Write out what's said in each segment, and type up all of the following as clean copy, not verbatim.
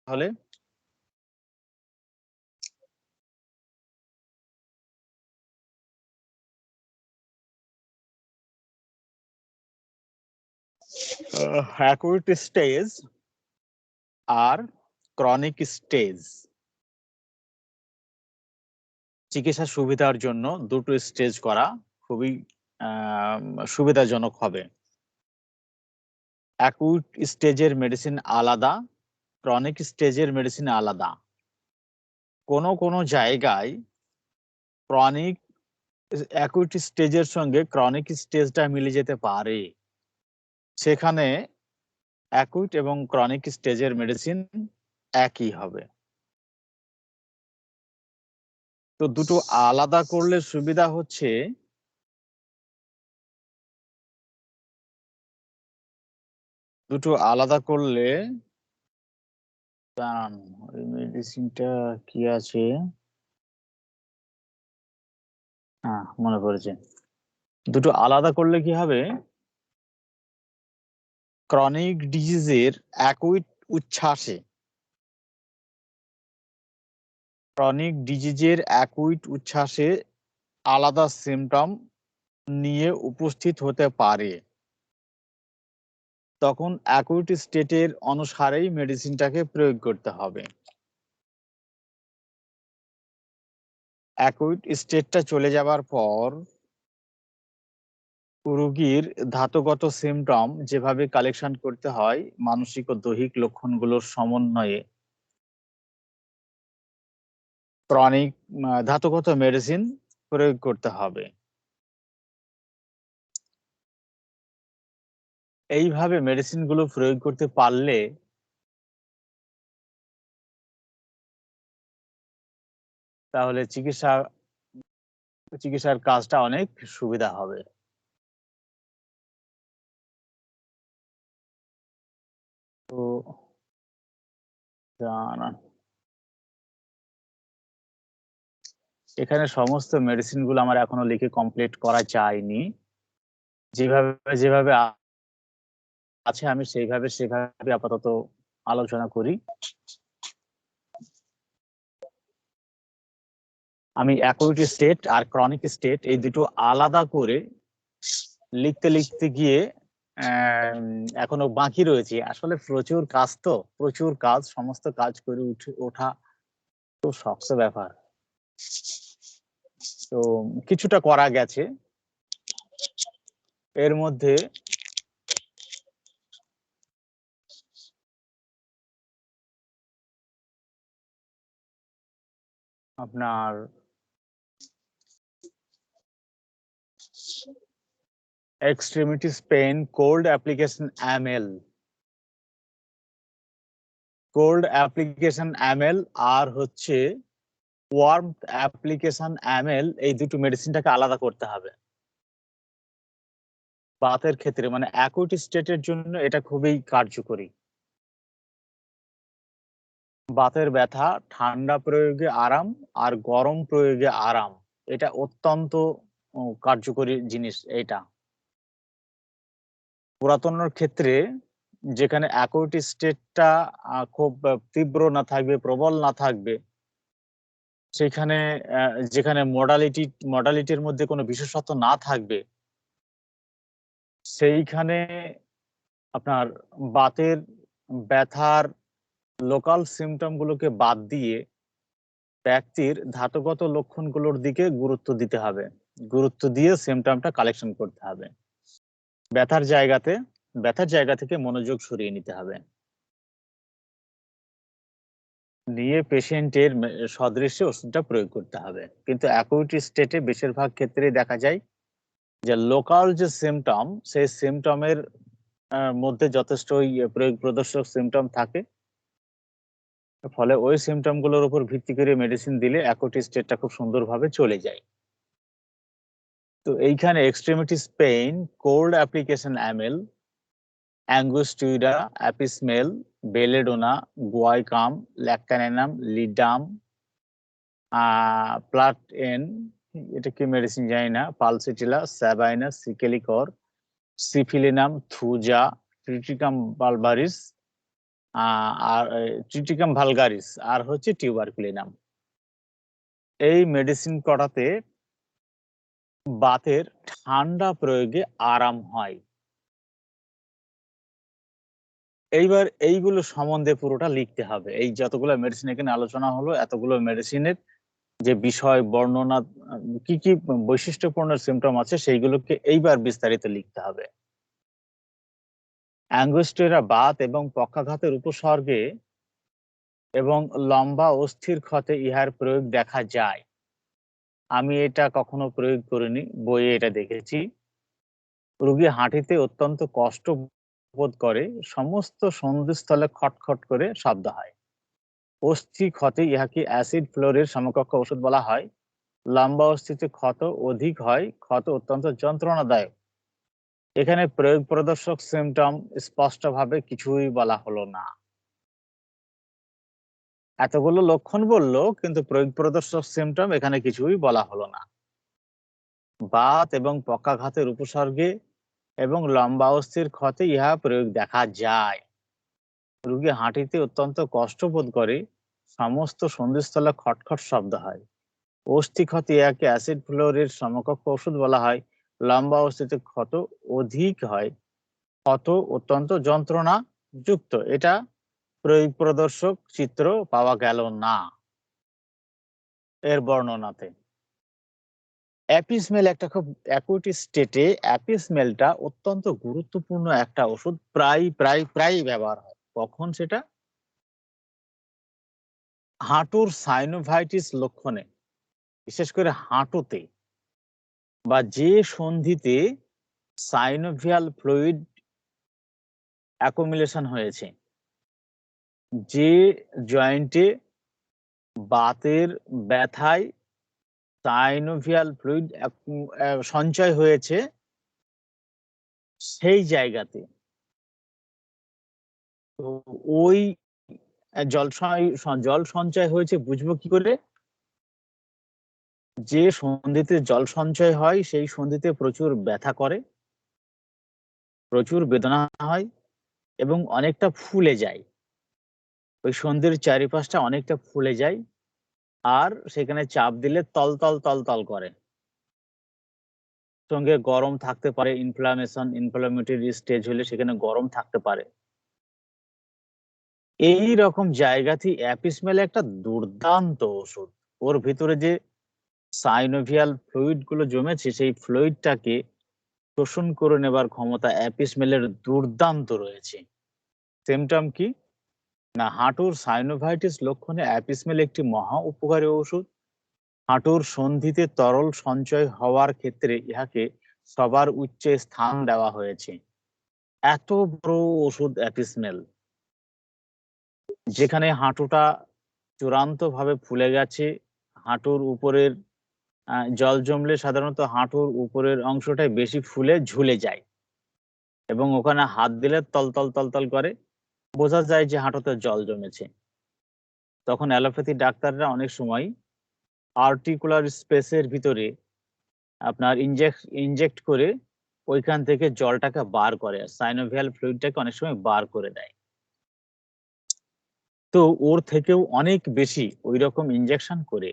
তাহলে acute stage আর chronic stage চিকিৎসা সুবিধার জন্য দুটো স্টেজ করা খুবই সুবিধাজনক হবে। অ্যাকুট স্টেজের মেডিসিন আলাদা, ক্রনিক স্টেজের মেডিসিন আলাদা। কোনো জায়গায় ক্রনিক অ্যাকুট স্টেজের সঙ্গে ক্রনিক স্টেজটা মিলে যেতে পারে, সেখানে অ্যাকুট এবং ক্রনিক স্টেজের মেডিসিন একই হবে। তো দুটো আলাদা করলে সুবিধা হচ্ছে দুটো আলাদা করলে ওই মেডিসিনটা কি আছে, হ্যাঁ মনে পড়েছে। দুটো আলাদা করলে কি হবে, ক্রনিক ডিজিজের অ্যাকুট উচ্ছ্বাসে আলাদা সিমটম নিয়ে উপস্থিত হতে পারে। তখন অ্যাকুট স্টেটের অনুসারেই মেডিসিনটাকে প্রয়োগ করতে হবে। অ্যাকুট স্টেটটা চলে যাবার পর রোগীর ধাতুগত সিমটম যেভাবে কালেকশন করতে হয় মানসিক ও দৈহিক লক্ষণগুলোর সমন্বয়ে ক্রনিক ধাতুগত মেডিসিন প্রয়োগ করতে হবে। এইভাবে মেডিসিনগুলো প্রয়োগ করতে পারলে তাহলে চিকিৎসার কাজটা অনেক সুবিধা হবে। তো এখানে সমস্ত মেডিসিন গুলো আমার এখনো লিখে কমপ্লিট করা যায়নি। যেভাবে আছে আমি সেভাবে আপাতত আলোচনা করি। আমি অ্যাকুট স্টেট আর ক্রনিক স্টেট এই দুটো আলাদা করে লিখতে গিয়ে এখনো বাকি রয়েছে। আসলে প্রচুর কাজ, সমস্ত কাজ করে ওঠা তো শক্ত ব্যাপার। তো কিছুটা করা গেছে, এর মধ্যে আপনার extremities pain cold application ML আর হচ্ছে ওয়ার্মথ অ্যাপ্লিকেশন এমএল, এই দুটো মেডিসিনটাকে আলাদা করতে হবে বাতের ক্ষেত্রে। মানে অ্যাকুট স্টেটের জন্য এটা খুবই কার্যকরী। বাতের ব্যথা, ঠান্ডা প্রয়োগে আরাম আর গরম প্রয়োগে আরাম, এটা অত্যন্ত কার্যকরী জিনিস। এটা পুরাতনের ক্ষেত্রে যেখানে অ্যাকুট স্টেটটা খুব তীব্র না থাকবে, প্রবল না থাকবে, সেখানে যেখানে মডালিটির মধ্যে কোনো বিশেষত্ব না থাকবে, সেইখানে আপনার বাতের ব্যথার লোকাল সিমটম গুলোকে বাদ দিয়ে ব্যক্তির ধাতুগত লক্ষণগুলোর দিকে গুরুত্ব দিয়ে সিমটমটা কালেকশন করতে হবে। ব্যথার জায়গা থেকে মনোযোগ সরিয়ে নিতে হবে, নিয়ে পেশেন্টের সদৃশ্যে ওষুধটা প্রয়োগ করতে হবে। কিন্তু অ্যাকুট স্টেটে বেশিরভাগ ক্ষেত্রে দেখা যায় যে লোকাল যে সিমটম, সেই সিমটমের মধ্যে যথেষ্ট প্রয়োগ প্রদর্শক সিমটম থাকে, ফলে ওই সিমটম গুলোর উপর ভিত্তি করে মেডিসিন দিলে অ্যাকুট স্টেটটা খুব সুন্দরভাবে চলে যায়। তো এইখানে extremities pain cold application ML, অ্যাঙ্গুস্টিউরা, অ্যাপিসমেল, বেলেডোনা, গুয়াইকাম, ল্যাকটানেনাম, লিডাম, প্লাটেন, এটা কি মেডিসিন জানি না, পালসিটিলা, স্যাবাইনাস, সিকেলিকর, সিফিলিনাম, থুজা, ট্রিটিকাম বালভারিস, আর ট্রিটিকাম ভালগারিস আর হচ্ছে টিউবারকুলিনাম। এই মেডিসিন কটাতে বাতের ঠান্ডা প্রয়োগে আরাম হয়। এইবার এইগুলো সম্বন্ধে পুরোটা লিখতে হবে। এই যতগুলো মেডিসিন এখানে আলোচনা হলো, এতগুলো মেডিসিনের যে বিষয় বর্ণনা, কি কি বৈশিষ্ট্যপূর্ণ সিমটম আছে সেইগুলোকে এইবার বিস্তারিত লিখতে হবে। অ্যাঙ্গোস্টেরা বাত এবং পক্ষাঘাতের উপসর্গে এবং লম্বা অস্থির ক্ষতে ইহার প্রয়োগ দেখা যায়। আমি এটা কখনো প্রয়োগ করিনি, বইয়ে এটা দেখেছি। রোগী হাঁটিতে অত্যন্ত কষ্ট বোধ করে, সমস্ত সন্ধিস্থলে খটখট করে শব্দ হয়। অস্থি ক্ষতে ইহাকে অ্যাসিড ফ্লোরের সমকক্ষ ওষুধ বলা হয়। লম্বা অস্থিতে ক্ষত অধিক হয়, ক্ষত অত্যন্ত যন্ত্রণাদায়ক। এখানে প্রয়োগ প্রদর্শক সিমটম স্পষ্টভাবে কিছুই বলা হলো না। এতগুলো লক্ষণ বললো, কিন্তু প্রয়োগ প্রদর্শক সিমটম এখানে কিছুই বলা হলো না। বাত এবং পক্ষাঘাতের উপসর্গে এবং লম্বা অস্থির ক্ষতে ইহা প্রয়োগ দেখা যায়। রোগী হাঁটিতে অত্যন্ত কষ্ট বোধ করে, সমস্ত সন্ধিস্থলে খটখট শব্দ হয়। অস্থি ক্ষতে ইহাকে অ্যাসিড ফ্লোরের সমকক্ষ ওষুধ বলা হয়। লম্বা অস্থিতে ক্ষত অধিক হয়, ক্ষত অত্যন্ত যন্ত্রণা যুক্ত। এটা প্রয়োগ প্রদর্শক চিত্র পাওয়া গেল না এর বর্ণনাতে। অ্যাপিসমেল একটা খুব অ্যাকুইট স্টেটে অ্যাপিসমেলটা অত্যন্ত গুরুত্বপূর্ণ একটা ওষুধ, প্রায় ব্যবহার হয়। কখন সেটা? হাঁটুর সাইনোভাইটিস লক্ষণে, বিশেষ করে হাঁটুতে বা যে সন্ধিতে সাইনোভিয়াল ফ্লুইড অ্যাকুমুলেশন হয়েছে, যে জয়েন্টে বাতের ব্যথায় সাইনোভিয়াল ফ্লুইড সঞ্চয় হয়েছে, সেই জায়গাতে তো ওই জল সঞ্চয় হয়েছে বুঝবো কি করে? যে সন্ধিতে জল সঞ্চয় হয় সেই সন্ধিতে প্রচুর ব্যথা করে, প্রচুর বেদনা হয় এবং অনেকটা ফুলে যায়। ওই সন্ধির চারিপাশটা অনেকটা ফুলে যায়, আর সেখানে চাপ দিলে তল তল তল তল করে। সঙ্গে গরম থাকতে পারে, ইনফ্লামেটরি স্টেজ হলে সেখানে গরম থাকতে পারে। এই রকম জায়গাতে অ্যাপিসমেল একটা দুর্দান্ত ওষুধ। ওর ভিতরে যে সাইনোভিয়াল ফ্লুইড গুলো জমেছে, সেই ফ্লুইডটাকে শোষণ করে নেবার ক্ষমতা অ্যাপিসমেলের দুর্দান্ত রয়েছে। সিমটম কি না, হাঁটুর সাইনোভাইটিস লক্ষণে অ্যাপিসমেল একটি মহা উপকারী ওষুধ। হাঁটুর সন্ধিতে তরল সঞ্চয় হওয়ার ক্ষেত্রে ইহাকে সবার উচ্চে স্থান দেওয়া হয়েছে। এত বড় ওষুধ অ্যাপিসমেল, যেখানে হাঁটুটা চূড়ান্ত ভাবে ফুলে গেছে, হাঁটুর উপরের জল জমলে সাধারণত হাঁটুর উপরের অংশটাই বেশি ফুলে ঝুলে যায় এবং ওখানে হাত দিলে তলতল তলতল করে, বোঝা যায় যে হাঁটুতে জল জমেছে। তখন অ্যালোপ্যাথি ডাক্তাররা অনেক সময় আর্টিকুলার স্পেসের ভিতরে আপনার ইনজেক্ট করে ওইখান থেকে জলটাকে বার করে, সাইনোভিয়াল ফ্লুইডটাকে অনেক সময় বার করে দেয়। তো ওর থেকেও অনেক বেশি ওই রকম ইনজেকশন করে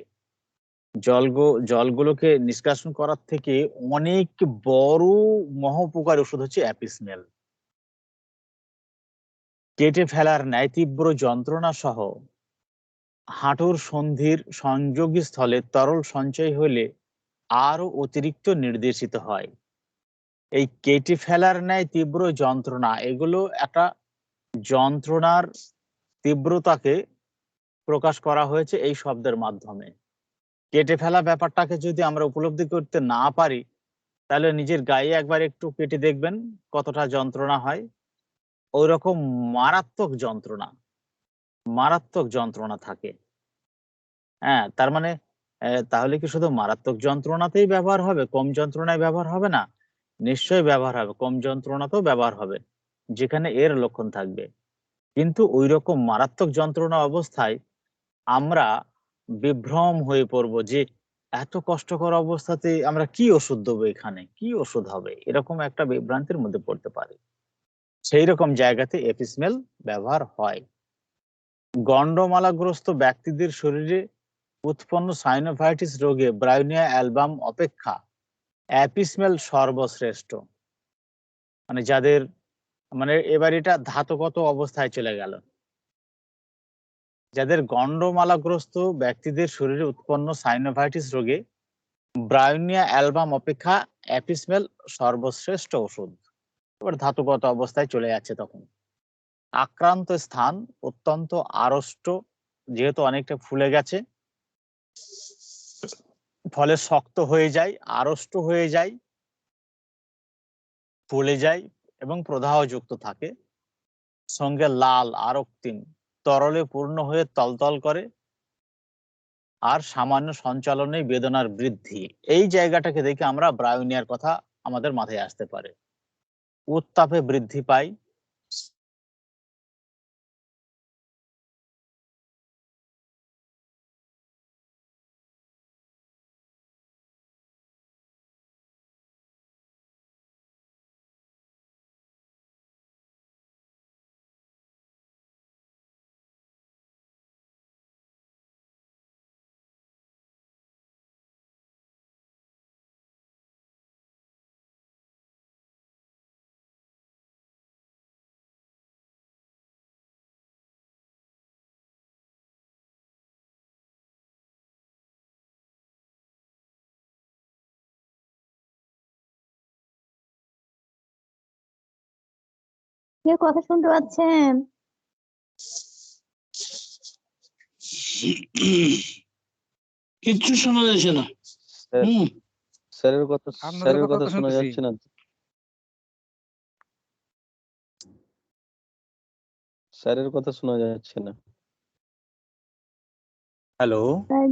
জলগুলোকে নিষ্কাশন করার থেকে অনেক বড় মহোপকার ওষুধ হচ্ছে অ্যাপিসমেল। কেটে ফেলার ন্যায় তীব্র যন্ত্রণা সহ হাঁটুর সন্ধির সংযোগী স্থলে তরল সঞ্চয় হলে আরো অতিরিক্ত নির্দেশিত হয়। এই কেটে ফেলার ন্যায় তীব্র যন্ত্রণা, এগুলো একটা যন্ত্রণার তীব্রতাকে প্রকাশ করা হয়েছে এই শব্দের মাধ্যমে। কেটে ফেলা ব্যাপারটাকে যদি আমরা উপলব্ধি করতে না পারি, তাহলে নিজের গায়ে একবার একটু কেটে দেখবেন কতটা যন্ত্রণা হয়। ওই রকম মারাত্মক যন্ত্রণা, মারাত্মক যন্ত্রণা থাকে। হ্যাঁ, তার মানে তাহলে কি শুধু মারাত্মক যন্ত্রণাতেই ব্যবহার হবে, কম যন্ত্রণায় ব্যবহার হবে না? নিশ্চয়ই ব্যবহার হবে, কম যন্ত্রণাতেও ব্যবহার হবে যেখানে এর লক্ষণ থাকবে। কিন্তু ওই রকম মারাত্মক যন্ত্রণা অবস্থায় আমরা বিভ্রম হয়ে পড়বো যে এত কষ্টকর অবস্থাতে আমরা কি ওষুধ দেবো, এখানে কি ওষুধ হবে, এরকম একটা বিভ্রান্তির মধ্যে পড়তে পারি। সেই রকম জায়গাতে এপিসমেল ব্যবহার হয়। গন্ডমালাগ্রস্ত ব্যক্তিদের শরীরে উৎপন্ন সাইনোভাইটিস রোগে ব্রায়োনিয়া অ্যালবাম অপেক্ষা অ্যাপিসমেল সর্বশ্রেষ্ঠ। মানে যাদের, মানে এবার এটা ধাতুগত অবস্থায় চলে গেল, যাদের গন্ডমালাগ্রস্ত ব্যক্তিদের শরীরে উৎপন্ন সাইনোভাইটিস রোগে ব্রায়োনিয়া অ্যালবাম অপেক্ষা অ্যাপিসমেল সর্বশ্রেষ্ঠ ওষুধ। এবার ধাতুগত অবস্থায় চলে যাচ্ছে তখন। আক্রান্ত স্থান অত্যন্ত আড়ষ্ট, যেহেতু অনেকটা ফুলে গেছে, ফলে শক্ত হয়ে যায়, আড়ষ্ট হয়ে যায়, ফুলে যায় এবং প্রদাহযুক্ত থাকে, সঙ্গে লাল আরক্তিম তরলে পূর্ণ হয়ে তলতল করে, আর সামান্য সঞ্চালনে বেদনার বৃদ্ধি। এই জায়গাটাকে দেখে আমরা ব্রায়োনিয়ার কথা আমাদের মাথায় আসতে পারে। উত্তাপে বৃদ্ধি পায়, কেউ কথা শুনতে পাচ্ছেন? কিচ্ছু শোনা যাচ্ছে না। স্যারের কথা আপনাদের কথা শোনা শুনতেছি। যাচ্ছে না। স্যারের কথা শোনা যাচ্ছে না। হ্যালো, হ্যাঁ,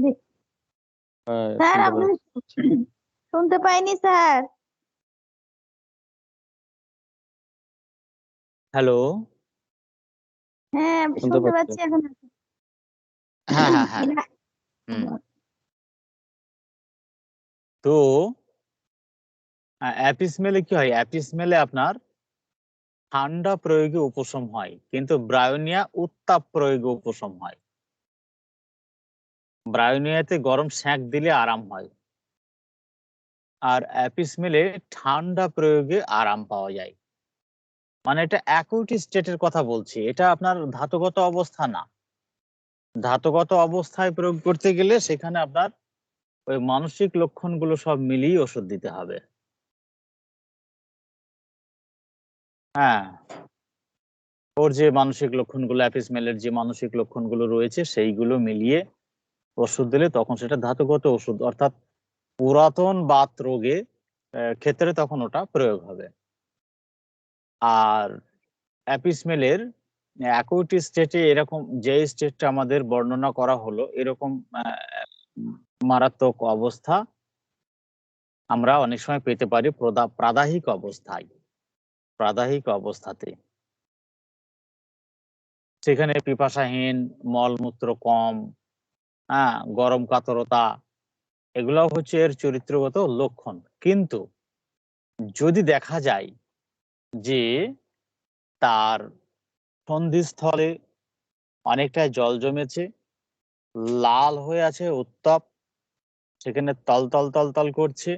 স্যার শুনতে আপনি পাচ্ছি। শুনতে পাইনি স্যার। হ্যালো, হ্যাঁ শুনতে শুনতে পাচ্ছি। পাচ্ছি এখন। হ্যাঁ হ্যাঁ হ্যাঁ হুম। তো অ্যাপিসমেলে কি হয়? অ্যাপিসমেলে আপনার ঠান্ডা প্রয়োগে উপশম হয়, কিন্তু ব্রায়োনিয়া উত্তাপ প্রয়োগে উপশম হয়। ব্রায়োনিয়াতে গরম সেঁক দিলে আরাম হয়, আর অ্যাপিসমেলে ঠান্ডা প্রয়োগে আরাম পাওয়া যায়। মানে এটা অ্যাকুইট স্টেটের কথা বলছি, এটা আপনার ধাতুগত অবস্থা না। ধাতুগত অবস্থায় প্রয়োগ করতে গেলে সেখানে আপনার ওই মানসিক লক্ষণগুলো সব মিলিয়ে ওষুধ দিতে হবে। হ্যাঁ, ওর যে মানসিক লক্ষণগুলো, অ্যাপিসমেলের যে মানসিক লক্ষণগুলো রয়েছে সেইগুলো মিলিয়ে ওষুধ দিলে তখন সেটা ধাতুগত ওষুধ, অর্থাৎ পুরাতন বাত রোগে ক্ষেত্রে তখন ওটা প্রয়োগ হবে। আর অ্যাপিসমেলের অ্যাকুইট স্টেটে এরকম যে স্টেটটা আমাদের বর্ণনা করা হলো, এরকম মারাত্মক অবস্থা আমরা অনেক সময় পেতে পারি প্রাদাহিক অবস্থায়, প্রাদাহিক অবস্থাতে। সেখানে পিপাসাহীন, মলমূত্র কম, গরম কাতরতা, এগুলো হচ্ছে এর চরিত্রগত লক্ষণ। কিন্তু যদি দেখা যায় যে তার সন্ধিস্থলে অনেকটাই জল জমেছে, লাল হয়ে আছে, উত্তাপ, সেখানে তলতল তলতল করছে,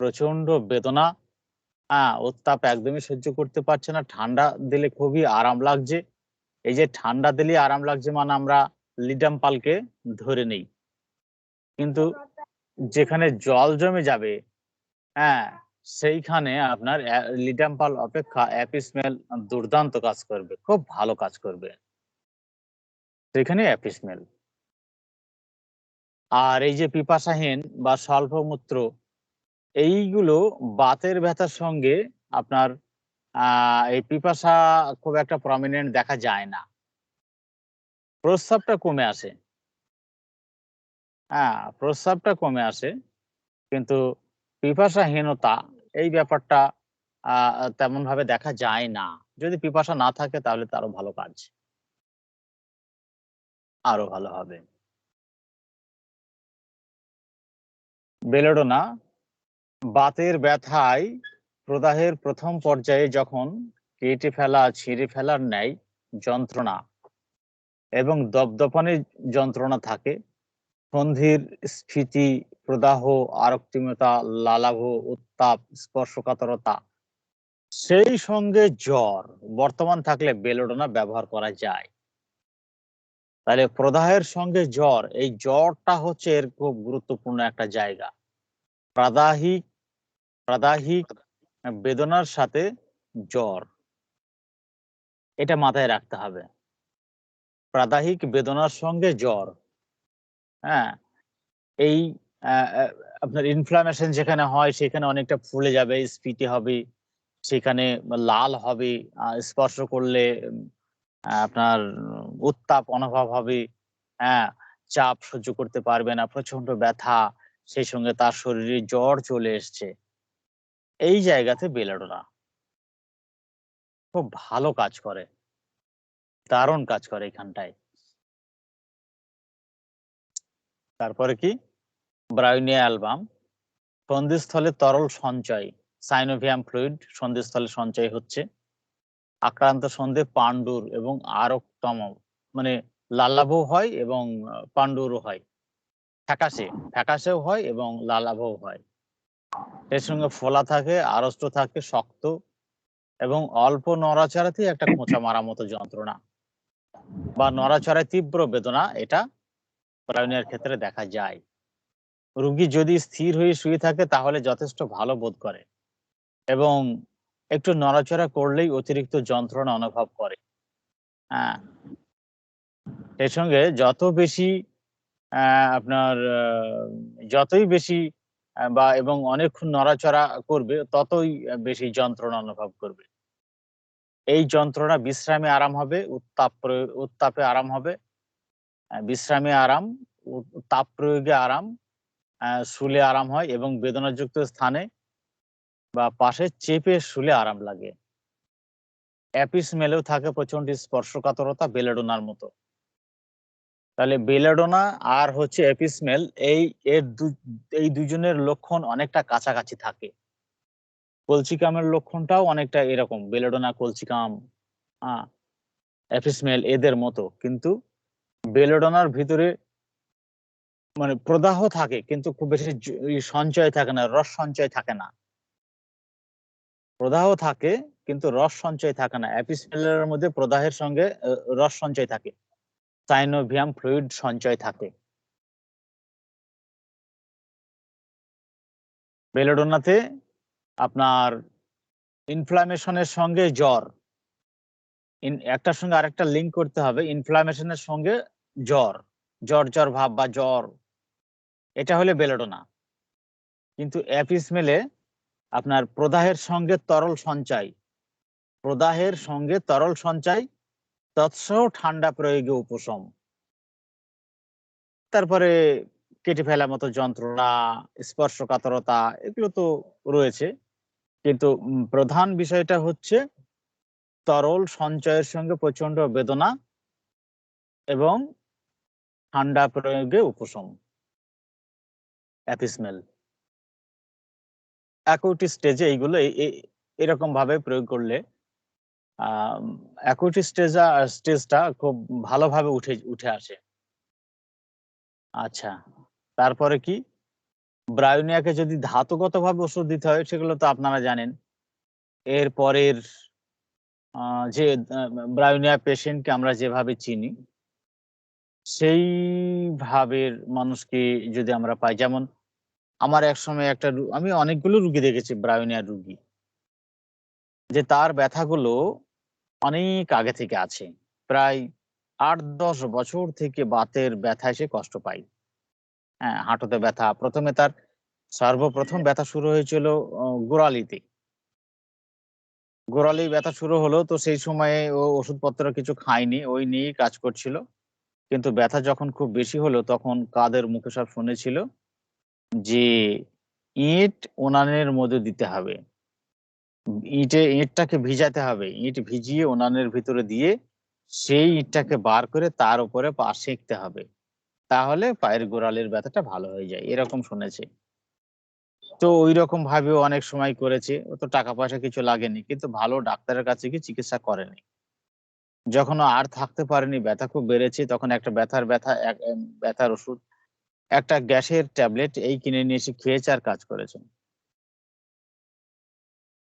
প্রচন্ড বেদনা, উত্তাপ একদমই সহ্য করতে পারছে না, ঠান্ডা দিলে খুবই আরাম লাগছে। এই যে ঠান্ডা দিলে আরাম লাগছে মানে আমরা লিডাম্পালকে ধরে নেই, কিন্তু যেখানে জল জমে যাবে, হ্যাঁ, সেইখানে আপনার লিডাম্পাল অপেক্ষা অ্যাপিসমেল দুর্দান্ত কাজ করবে, খুব ভালো কাজ করবে সেখানে অ্যাপিসমেল। আর এই যে পিপাসাহীন বা স্বল্পমূত্র, এইগুলো বাতের ব্যথার সঙ্গে আপনার এই পিপাসা খুব একটা প্রমিনেন্ট দেখা যায় না, প্রস্রাবটা কমে আসে, প্রস্রাবটা কমে আসে, কিন্তু পিপাসাহীনতা এই ব্যাপারটা তেমন ভাবে দেখা যায় না। যদি পিপাসা না থাকে তাহলে তারও ভালো কাজ, আরো ভালো হবে। বেলেডোনা বাতের ব্যথায় প্রদাহের প্রথম পর্যায়ে যখন কেটে ফেলা, ছিঁড়ে ফেলার ন্যায় যন্ত্রণা এবং দপদপানি যন্ত্রণা থাকে, সন্ধির স্ফীতি, প্রদাহ, আরক্তিমতা, লালাভ, উত্তাপ, স্পর্শকাতরতা, সেই সঙ্গে জ্বর বর্তমান থাকলে বেলোডোনা ব্যবহার করা যায়। তাহলে প্রদাহের সঙ্গে জ্বর, এই জ্বরটা হচ্ছে এর খুব গুরুত্বপূর্ণ একটা জায়গা। প্রাদাহিক বেদনার সাথে জ্বর, এটা মাথায় রাখতে হবে। প্রাদাহিক বেদনার সঙ্গে জ্বর, হ্যাঁ, এই আপনার ইনফ্লামেশন যেখানে হয় সেখানে অনেকটা ফুলে যাবে, স্ফীতি হবে, সেখানে লাল হবে, স্পর্শ করলে আপনার উত্তাপ অনুভব হবে, হ্যাঁ, চাপ সহ্য করতে পারবে না, প্রচন্ড ব্যথা, সেই সঙ্গে তার শরীরে জ্বর চলে এসছে। এই জায়গাতে বেলাডোনা খুব ভালো কাজ করে, দারুণ কাজ করে এখানটায়। তারপরে কি, ব্রায়োনিয়া অ্যালবাম, সন্ধিস্থলে তরল সঞ্চয়, সাইনোভিয়াম ফ্লুইড সন্ধিস্থলে সঞ্চয় হচ্ছে, আক্রান্ত সন্ধে পাণ্ডুর এবং আরক্তম, মানে লালাভ হয় এবং পাণ্ডুরও হয়, ফ্যাকাশেও হয় এবং লালাভও হয়। এর সঙ্গে ফোলা থাকে, আড়ষ্ট থাকে, শক্ত এবং অল্প নড়াচড়াতেই একটা খোঁচা মারা মতো যন্ত্রণা বা নড়াচড়ায় তীব্র বেদনা, এটা ব্রায়োনিয়ার ক্ষেত্রে দেখা যায়। রোগী যদি স্থির হয়ে শুয়ে থাকে তাহলে যথেষ্ট ভালো বোধ করে এবং একটু নড়াচড়া করলেই অতিরিক্ত যন্ত্রণা অনুভব করে। হ্যাঁ, এর সঙ্গে যত বেশি আপনার যতই বেশি বা এবং অনেকক্ষণ নড়াচড়া করবে ততই বেশি যন্ত্রণা অনুভব করবে। এই যন্ত্রণা বিশ্রামে আরাম হবে, উত্তাপে আরাম হবে, বিশ্রামে আরাম, তাপ প্রয়োগে আরাম, শুলে আরাম হয় এবং বেদনাযুক্ত স্থানে বা পাশে চেপে শুলে আরাম লাগে। অ্যাপিসমেলেও থাকে প্রচন্ড স্পর্শকাতরতা, বেলাডোনার মতো। তাহলে বেলাডোনা আর হচ্ছে অ্যাপিসমেল, এই দুজনের লক্ষণ অনেকটা কাছাকাছি থাকে। কলসিকামের লক্ষণটাও অনেকটা এরকম, বেলাডোনা, কলসিকাম, অ্যাপিসমেল এদের মতো, কিন্তু বেলাডোনার ভিতরে মানে প্রদাহ থাকে কিন্তু খুব বেশি সঞ্চয় থাকে না, রস সঞ্চয় থাকে না। প্রদাহ থাকে কিন্তু রস সঞ্চয় থাকে না। অ্যাপিসমেলের মধ্যে প্রদাহের সঙ্গে রস সঞ্চয় থাকে, সাইনোভিয়াম ফ্লুইড সঞ্চয় থাকে। বেলাডোনাতে আপনার ইনফ্লামেশনের সঙ্গে জ্বর, একটার সঙ্গে আরেকটা লিঙ্ক করতে হবে। ইনফ্লামেশনের সঙ্গে জ্বর, জ্বর ভাব বা জ্বর, এটা হলে বেলাডোনা। কিন্তু অ্যাপিসমেলে আপনার প্রদাহের সঙ্গে তরল সঞ্চয়, তৎসহ ঠান্ডা প্রয়োগে উপশম, তারপরে কেটে ফেলার মতো যন্ত্রণা, স্পর্শকাতরতা, এগুলো তো রয়েছে। কিন্তু প্রধান বিষয়টা হচ্ছে তরল সঞ্চয়ের সঙ্গে প্রচন্ড বেদনা এবং ঠান্ডা প্রয়োগে উপশম, অ্যাপিসমেল। অ্যাকুট স্টেজে এইগুলো এরকম ভাবে প্রয়োগ করলে অ্যাকুট স্টেজটা খুব ভালোভাবে উঠে আসে। আচ্ছা, তারপরে কি, ব্রায়োনিয়াকে যদি ধাতুগতভাবে ওষুধ দিতে হয় সেগুলো তো আপনারা জানেন। এর পরের যে ব্রায়োনিয়া পেশেন্টকে আমরা যেভাবে চিনি সেই ভাবের মানুষকে যদি আমরা পাই, যেমন আমার এক সময় আমি অনেকগুলো রুগী দেখেছি, ব্রায়োনিয়ার রুগী, যে তার ব্যথাগুলো অনেক আগে থেকে আছে, প্রায় 8-10 বছর থেকে বাতের ব্যথায় সে কষ্ট পায়। হ্যাঁ, হাঁটুতে ব্যথা, প্রথমে তার সর্বপ্রথম ব্যথা শুরু হয়েছিল গোড়ালি ব্যথা শুরু হলো। তো সেই সময়ে ও ওষুধপত্র কিছু খায়নি, ওই নিয়েই কাজ করছিল। কিন্তু ব্যথা যখন খুব বেশি হলো তখন কাদের মুখে সব শুনেছিল যে ইট উনানের মধ্যে দিতে হবে, ইটটাকে ভিজাতে হবে, ইট ভিজিয়ে উনানের ভিতরে দিয়ে সেই ইটটাকে বার করে তার উপরে পা সেঁকতে হবে, তাহলে পায়ের গোড়ালির ব্যথাটা ভালো হয়ে যায়, এরকম শুনেছে। তো ওই রকম ভাবেও অনেক সময় করেছে, ও তো টাকা পয়সা কিছু লাগেনি, কিন্তু ভালো ডাক্তারের কাছে গিয়ে চিকিৎসা করেনি। যখন ও আর থাকতে পারেনি, ব্যথা খুব বেড়েছে, তখন একটা ব্যথার ওষুধ, একটা গ্যাসের ট্যাবলেট এই কিনে নিয়ে এসে খেয়েছে আর কাজ করেছে।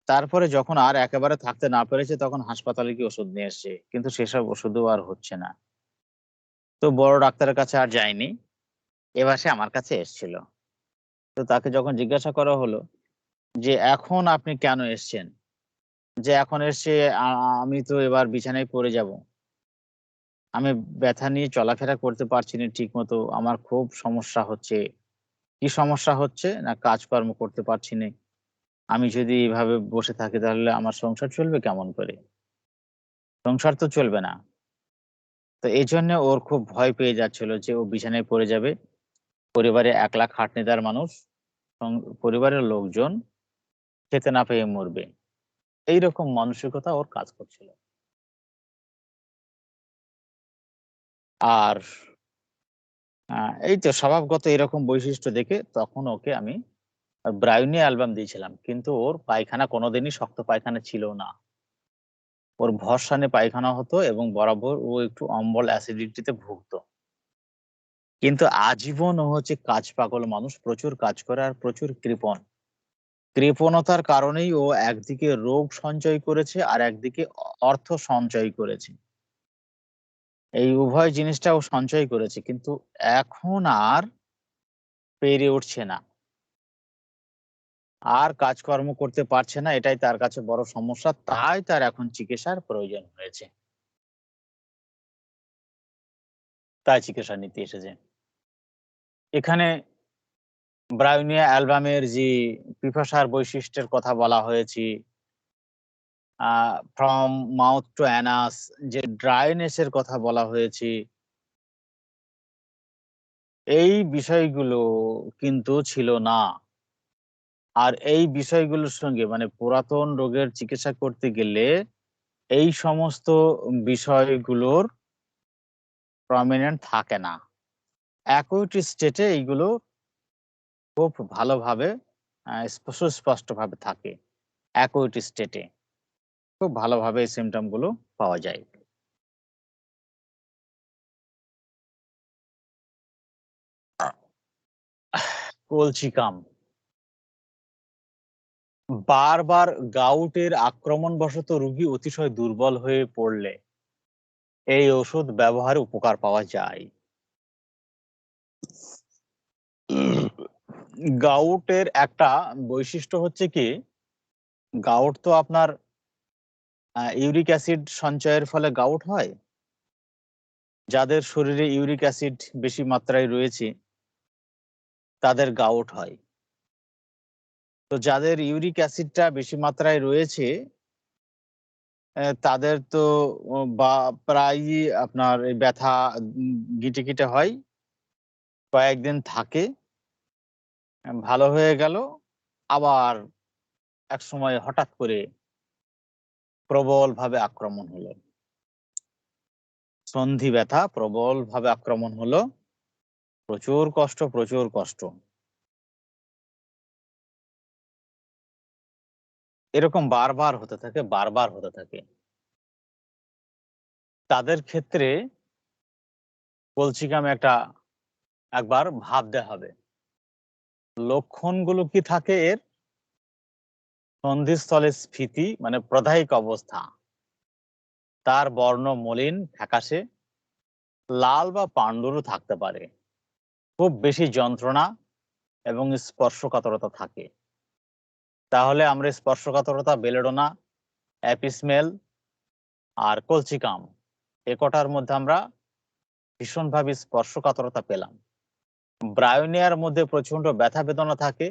তারপরে যখন আর একেবারে থাকতে না পেরেছে, তখন হাসপাতালে গিয়ে ওষুধ নিয়ে এসছে, কিন্তু সেসব ওষুধও আর হচ্ছে না। তো বড় ডাক্তারের কাছে আর যায়নি, এবার সে আমার কাছে এসেছিল। তো তাকে যখন জিজ্ঞাসা করা হলো যে, "এখন আপনি কেন এসছেন?" যে, "এখন এসছি আমি তো এবার বিছানায় পড়ে যাব। আমি ব্যথা নিয়ে চলাফেরা করতে পারছি না ঠিকমতো। আমার খুব সমস্যা হচ্ছে।" কি সমস্যা হচ্ছে? না, কাজকর্ম করতে পারছি না। আমি যদি এভাবে বসে থাকি তাহলে আমার সংসার চলবে কেমন করে? সংসার তো চলবে না। তো এজন্য ওর খুব ভয় পেয়ে যাচ্ছিল যে ও বিছানায় পড়ে যাবে। পরিবারে একলা খাটনিদার মানুষ, সং পরিবারের লোকজন খেতে না পেয়ে মরবে। এইরকম মানসিকতা ওর কাজ করছিল। আর আ এই তো স্বভাবগত এরকম বৈশিষ্ট্য দেখে তখন ওকে আমি ব্রাউনি অ্যালবাম দিয়েছিলাম। কিন্তু ওর পায়খানা কোনোদিনই শক্ত পায়খানা ছিল না। ওর ভরসানে পায়খানা হতো এবং বরাবর ও একটু অম্বল অ্যাসিডিটিতে ভুগতো। কিন্তু আজীবন ও হচ্ছে কাজ পাগল মানুষ, প্রচুর কাজ করে আর প্রচুর কৃপণ। কৃপণতার কারণেই ও একদিকে রোগ সঞ্চয় করেছে আর একদিকে অর্থ সঞ্চয় করেছে। এই উভয় জিনিসটা ও সঞ্চয় করেছে, কিন্তু এখন আর পেরে উঠছে না। আর কাজকর্ম করতে পারছে না, এটাই তার কাছে বড় সমস্যা। তাই তার এখন চিকিৎসার প্রয়োজন হয়েছে। তাই চিকিৎসা নিতে এসেছে। এখানে ব্রাউনিয়া অ্যালবামের যে পিপাসার বৈশিষ্ট্যের কথা বলা হয়েছে, ফ্রম মাউথ টু অ্যানাস যে ড্রাইনেস এর কথা বলা হয়েছে, এই বিষয়গুলো কিন্তু ছিল না। আর এই বিষয়গুলোর সঙ্গে মানে পুরাতন রোগের চিকিৎসা করতে গেলে এই সমস্ত বিষয়গুলোর প্রমিনেন্ট থাকে না। অ্যাকুট স্টেটে এইগুলো খুব ভালোভাবে সুস্পষ্টভাবে থাকে। অ্যাকুট স্টেটে খুব ভালোভাবে এই সিম্পটম গুলো পাওয়া যায়। কলসিকাম বারবার গাউটের আক্রমণবশত রোগী অতিশয় দুর্বল হয়ে পড়লে এই ওষুধ ব্যবহারে উপকার পাওয়া যায়। গাউটের একটা বৈশিষ্ট্য হচ্ছে কি, গাউট তো আপনার ইউরিক অ্যাসিড সঞ্চয়ের ফলে গাউট হয়। যাদের শরীরে ইউরিক অ্যাসিড বেশি মাত্রায় রয়েছে তাদের গাউট হয়। তো যাদের ইউরিক অ্যাসিডটা বেশি মাত্রায় রয়েছে তাদের তো বা প্রায়ই আপনার এই ব্যথা গিটে হয়, কয়েকদিন থাকে, ভালো হয়ে গেল, আবার একসময় হঠাৎ করে প্রবলভাবে আক্রমণ হলো। সন্ধি ব্যথা প্রবলভাবে আক্রমণ হলো, প্রচুর কষ্ট, প্রচুর কষ্ট। এরকম বারবার হতে থাকে, বারবার হতে থাকে। তাদের ক্ষেত্রে কলসিকাম একবার ভাবতে হবে। লক্ষণগুলো কি থাকে এর? সন্ধিস্থলে স্ফীতি মানে প্রদাহিক অবস্থা, তার বর্ণ মলিন ফ্যাকাশে, লাল বা পাণ্ডুরু থাকতে পারে, খুব বেশি যন্ত্রণা এবং স্পর্শকাতরতা থাকে। তাহলে আমরা স্পর্শকাতরতা, বেলেডোনা, অ্যাপিসমেল আর কলসিকাম এ কটার মধ্যে আমরা ভীষণভাবে স্পর্শকাতরতা পেলাম। ব্রায়োনিয়ার মধ্যে প্রচন্ড ব্যথা বেদনা থাকে,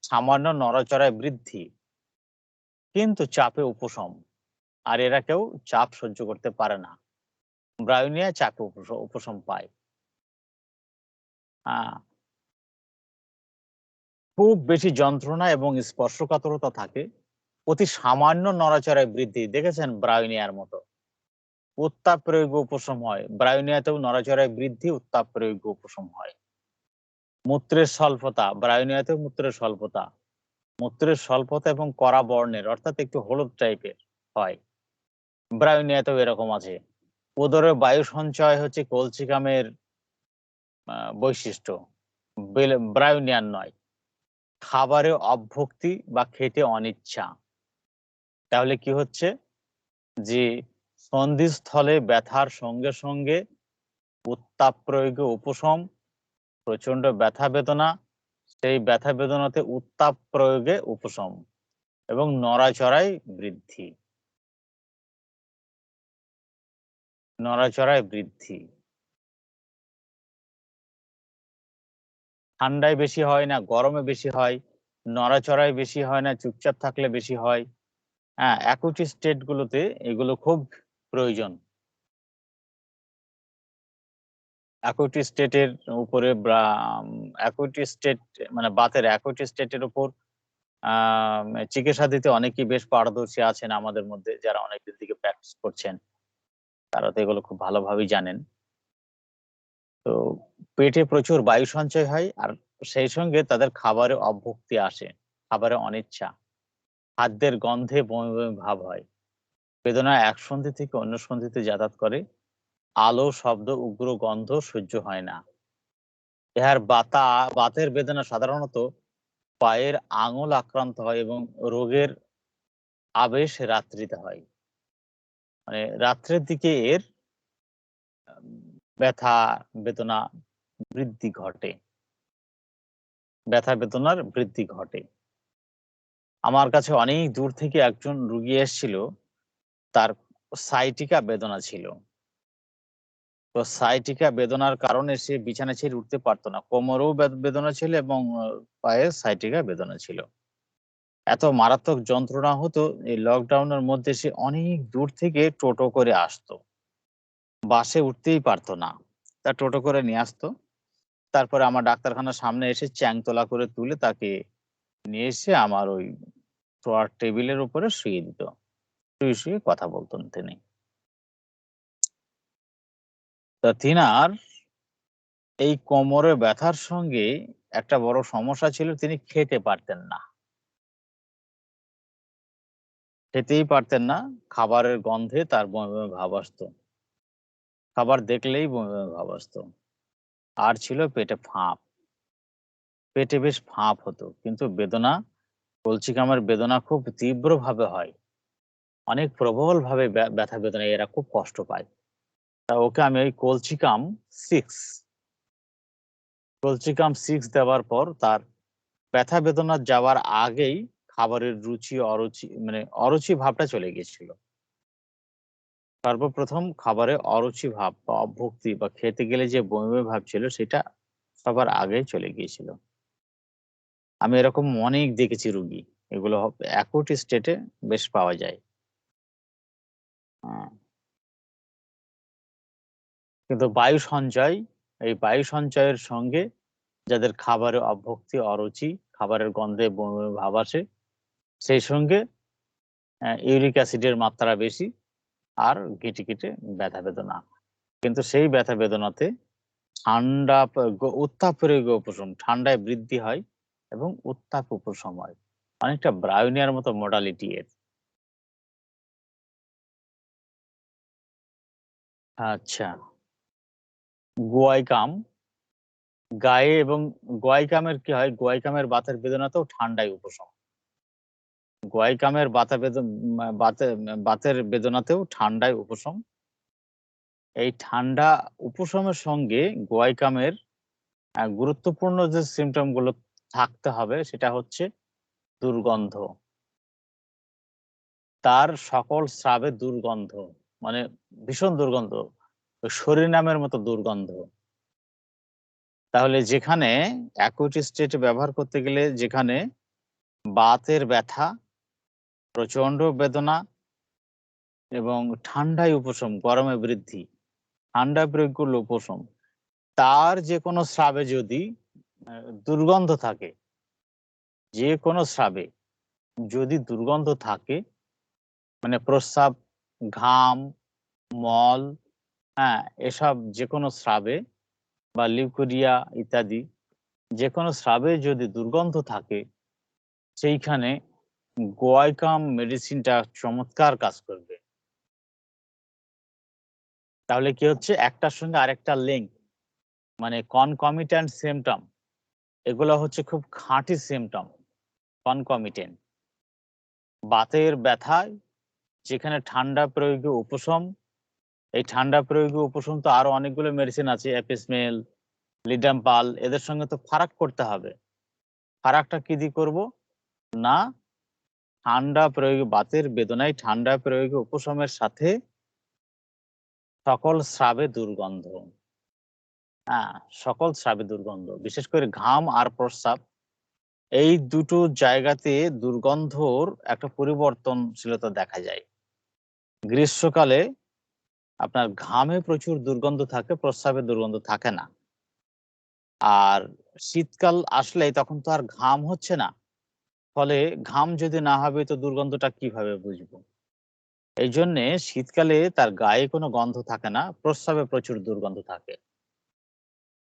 সামান্য নড়াচড়ায় বৃদ্ধি, কিন্তু চাপে উপশম। আর এরা কেউ চাপ সহ্য করতে পারে না, ব্রায়োনিয়া চাপে উপশম পায়। আহ, খুব বেশি যন্ত্রণা এবং স্পর্শকাতরতা থাকে, অতি সামান্য নড়াচড়ায় বৃদ্ধি। দেখেছেন ব্রায়োনিয়ার মতো উত্তাপ প্রয়োগ উপশম হয়, ব্রায়োনিয়াতেও নড়াচড়ায় বৃদ্ধি, উত্তাপ প্রয়োগ উপশম হয়। মূত্রের স্বল্পতা, ব্রায়োনিয়াতেও মূত্রের স্বল্পতা, মূত্রের স্বল্পতা এবং কড়া বর্ণের, অর্থাৎ একটু হলুদ টাইপের হয়। ব্রায়োনিয়াতেও এরকম আছে। উদরে বায়ু সঞ্চয় হচ্ছে কলসিকামের বৈশিষ্ট্য, ব্রায়োনিয়ার নয়। খাবারে অভক্তি বা খেতে অনিচ্ছা, তাহলে কি হচ্ছে যে সন্ধিস্থলে ব্যথার সঙ্গে সঙ্গে উত্তাপ প্রয়োগে উপশম, প্রচন্ড ব্যথা বেদনা, সেই ব্যথা বেদনাতে উত্তাপ প্রয়োগে উপশম এবং নড়াচড়ায় বৃদ্ধি, নড়াচড়ায় বৃদ্ধি। ঠান্ডায় বেশি হয় না গরমে বেশি হয়, নড়াচড়ায় বেশি হয় না চুপচাপ থাকলে বেশি হয়। হ্যাঁ, অ্যাকুট স্টেট গুলোতে এগুলো খুব প্রয়োজন। অ্যাকুট স্টেটের উপরে অ্যাকুট স্টেট মানে বাতের অ্যাকুট স্টেটের উপর চিকিৎসা দিতে অনেকেই বেশ পারদর্শী আছেন আমাদের মধ্যে, যারা অনেকদিন থেকে প্র্যাকটিস করছেন, তারা তো এগুলো খুব ভালোভাবেই জানেন। তো পেটে প্রচুর বায়ু সঞ্চয় হয়, আর সেই সঙ্গে তাদের খাবারে অভুক্তি আসে, খাবারে অনিচ্ছা, খাদ্যের গন্ধে বমি বমি ভাব হয়, বেদনা এক সন্ধি থেকে অন্য সন্ধিতে যাতায়াত করে, আলো শব্দ উগ্র গন্ধ সহ্য হয় না। ইহার বাতের বেদনা সাধারণত পায়ের আঙুল আক্রান্ত হয় এবং রোগের আবেশ রাত্রিতে হয়, মানে রাত্রের দিকে এর ব্যথা বেদনা বৃদ্ধি ঘটে, ব্যথা বেদনার বৃদ্ধি ঘটে। আমার কাছে অনেক দূর থেকে একজন রুগী এসেছিল, তার সাইটিকা বেদনা ছিল। তো সাইটিকা বেদনার কারণে সে বিছানা ছেড়ে উঠতে পারতো না, কোমরেও বেদনা ছিল এবং পায়ে সাইটিকা বেদনা ছিল। এত মারাত্মক যন্ত্রণা হতো, এই লকডাউনের মধ্যে সে অনেক দূর থেকে টোটো করে আসতো, বাসে উঠতেই পারতো না, তা টোটো করে নিয়ে আসতো। তারপরে আমার ডাক্তারখানার সামনে এসে চ্যাংতলা করে তুলে তাকে নিয়ে এসে আমার ওই শোয়ার টেবিলের উপরে শুয়ে দিত, শুয়ে শুয়ে কথা বলতেন তিনি। তা তিনার এই কোমরে ব্যথার সঙ্গে একটা বড় সমস্যা ছিল, তিনি খেতে পারতেন না, খেতেই পারতেন না। খাবারের গন্ধে তার বমি বমি ভাব আসতো, খাবার দেখলেই বমি বমি ভাব আসতো। আর ছিল পেটে ফাঁপ, পেটে বেশ ফাঁপ হতো, কিন্তু বেদনা, কলসিকামের বেদনা খুব তীব্র ভাবে হয়, অনেক প্রবল ভাবে ব্যথা বেদনা, এরা খুব কষ্ট পায়। তা ওকে আমি ওই কলসিকাম 6 দেওয়ার পর তার ব্যথা বেদনা যাওয়ার আগেই খাবারের রুচি অরুচি মানে অরুচি ভাবটা চলে গিয়েছিল। সর্বপ্রথম খাবারে অরুচি ভাব বা অভুক্তি বা খেতে গেলে যে বমি বমি ভাব ছিল, সেটা সবার আগেই চলে গিয়েছিল। আমি এরকম অনেক দেখেছি রুগী, এগুলো অ্যাকুট স্টেটে বেশ পাওয়া যায়। কিন্তু বায়ু সঞ্চয়, এই বায়ু সঞ্চয়ের সঙ্গে যাদের খাবারে অভুক্তি অরুচি, খাবারের গন্ধে বমি বমি ভাব আসে, সেই সঙ্গে ইউরিক অ্যাসিডের মাত্রা বেশি, আর গিটে গিটে ব্যথা বেদনা। কিন্তু সেই ব্যথা বেদনাতে ঠান্ডা উত্তাপ প্রয়োগে উপশম, ঠান্ডায় বৃদ্ধি হয় এবং উত্তাপ উপশম হয়, অনেকটা ব্রায়োনিয়ার মতো মডালিটি এর। আচ্ছা, গুয়াইকাম গায়ে এবং গোয়াইকামের কি হয়, গোয়াইকামের বাতের বেদনাতেও ঠান্ডায় উপশম, গোয়াইকামের বাতের বেদনাতেও ঠান্ডায় উপশম। এই ঠান্ডা উপশমের সঙ্গে গোয়াইকামের গুরুত্বপূর্ণ যে সিমটম গুলো থাকতে হবে, সেটা হচ্ছে দুর্গন্ধ, তার সকল স্রাবে দুর্গন্ধ, মানে ভীষণ দুর্গন্ধ, শরীর নামের মতো দুর্গন্ধ। তাহলে যেখানে অ্যাকুট স্টেট ব্যবহার করতে গেলে, যেখানে বাতের ব্যথা, প্রচন্ড বেদনা এবং ঠান্ডায় উপশম, গরমে বৃদ্ধি, ঠান্ডায় প্রয়োগ করলে উপশম, তার যে কোনো স্রাবে যদি দুর্গন্ধ থাকে, যে কোনো স্রাবে যদি দুর্গন্ধ থাকে, মানে প্রস্রাব, ঘাম, মল, হ্যাঁ, এসব যে কোনো স্রাবে বা লিউকোরিয়া ইত্যাদি যে কোনো স্রাবে যদি দুর্গন্ধ থাকে, সেইখানে গোয়াইকাম মেডিসিনটা চমৎকার কাজ করবে। তাহলে কি হচ্ছে, একটার সঙ্গে আরেকটা লিঙ্ক, মানে কনকমিট্যান্ট সিমটম, এগুলো হচ্ছে খুব খাঁটি সিমটম, কনকমিটেন্ট। বাতের ব্যথায় যেখানে ঠান্ডা প্রয়োগে উপশম, এই ঠান্ডা প্রয়োগে উপশম তো আরো অনেকগুলো মেডিসিন আছে, এপিসমেল, লিডাম্পাল, এদের সঙ্গে তো ফারাক করতে হবে। ফারাকটা কি দিয়ে করব না, ঠান্ডা প্রয়োগে, বাতের বেদনায় ঠান্ডা প্রয়োগে উপশমের সাথে সকল স্রাবে দুর্গন্ধ, হ্যাঁ সকল স্রাবে দুর্গন্ধ, বিশেষ করে ঘাম আর প্রস্রাব, এই দুটো জায়গাতে দুর্গন্ধর একটা পরিবর্তনশীলতা দেখা যায়। গ্রীষ্মকালে আপনার ঘামে প্রচুর দুর্গন্ধ থাকে, প্রস্রাবে দুর্গন্ধ থাকে না। আর শীতকাল আসলেই তখন তো আর ঘাম হচ্ছে না, ফলে ঘাম যদি না হবে তো দুর্গন্ধটা কিভাবে বুঝবো। এই জন্যে শীতকালে তার গায়ে কোনো গন্ধ থাকে না, প্রস্রাবে প্রচুর দুর্গন্ধ থাকে।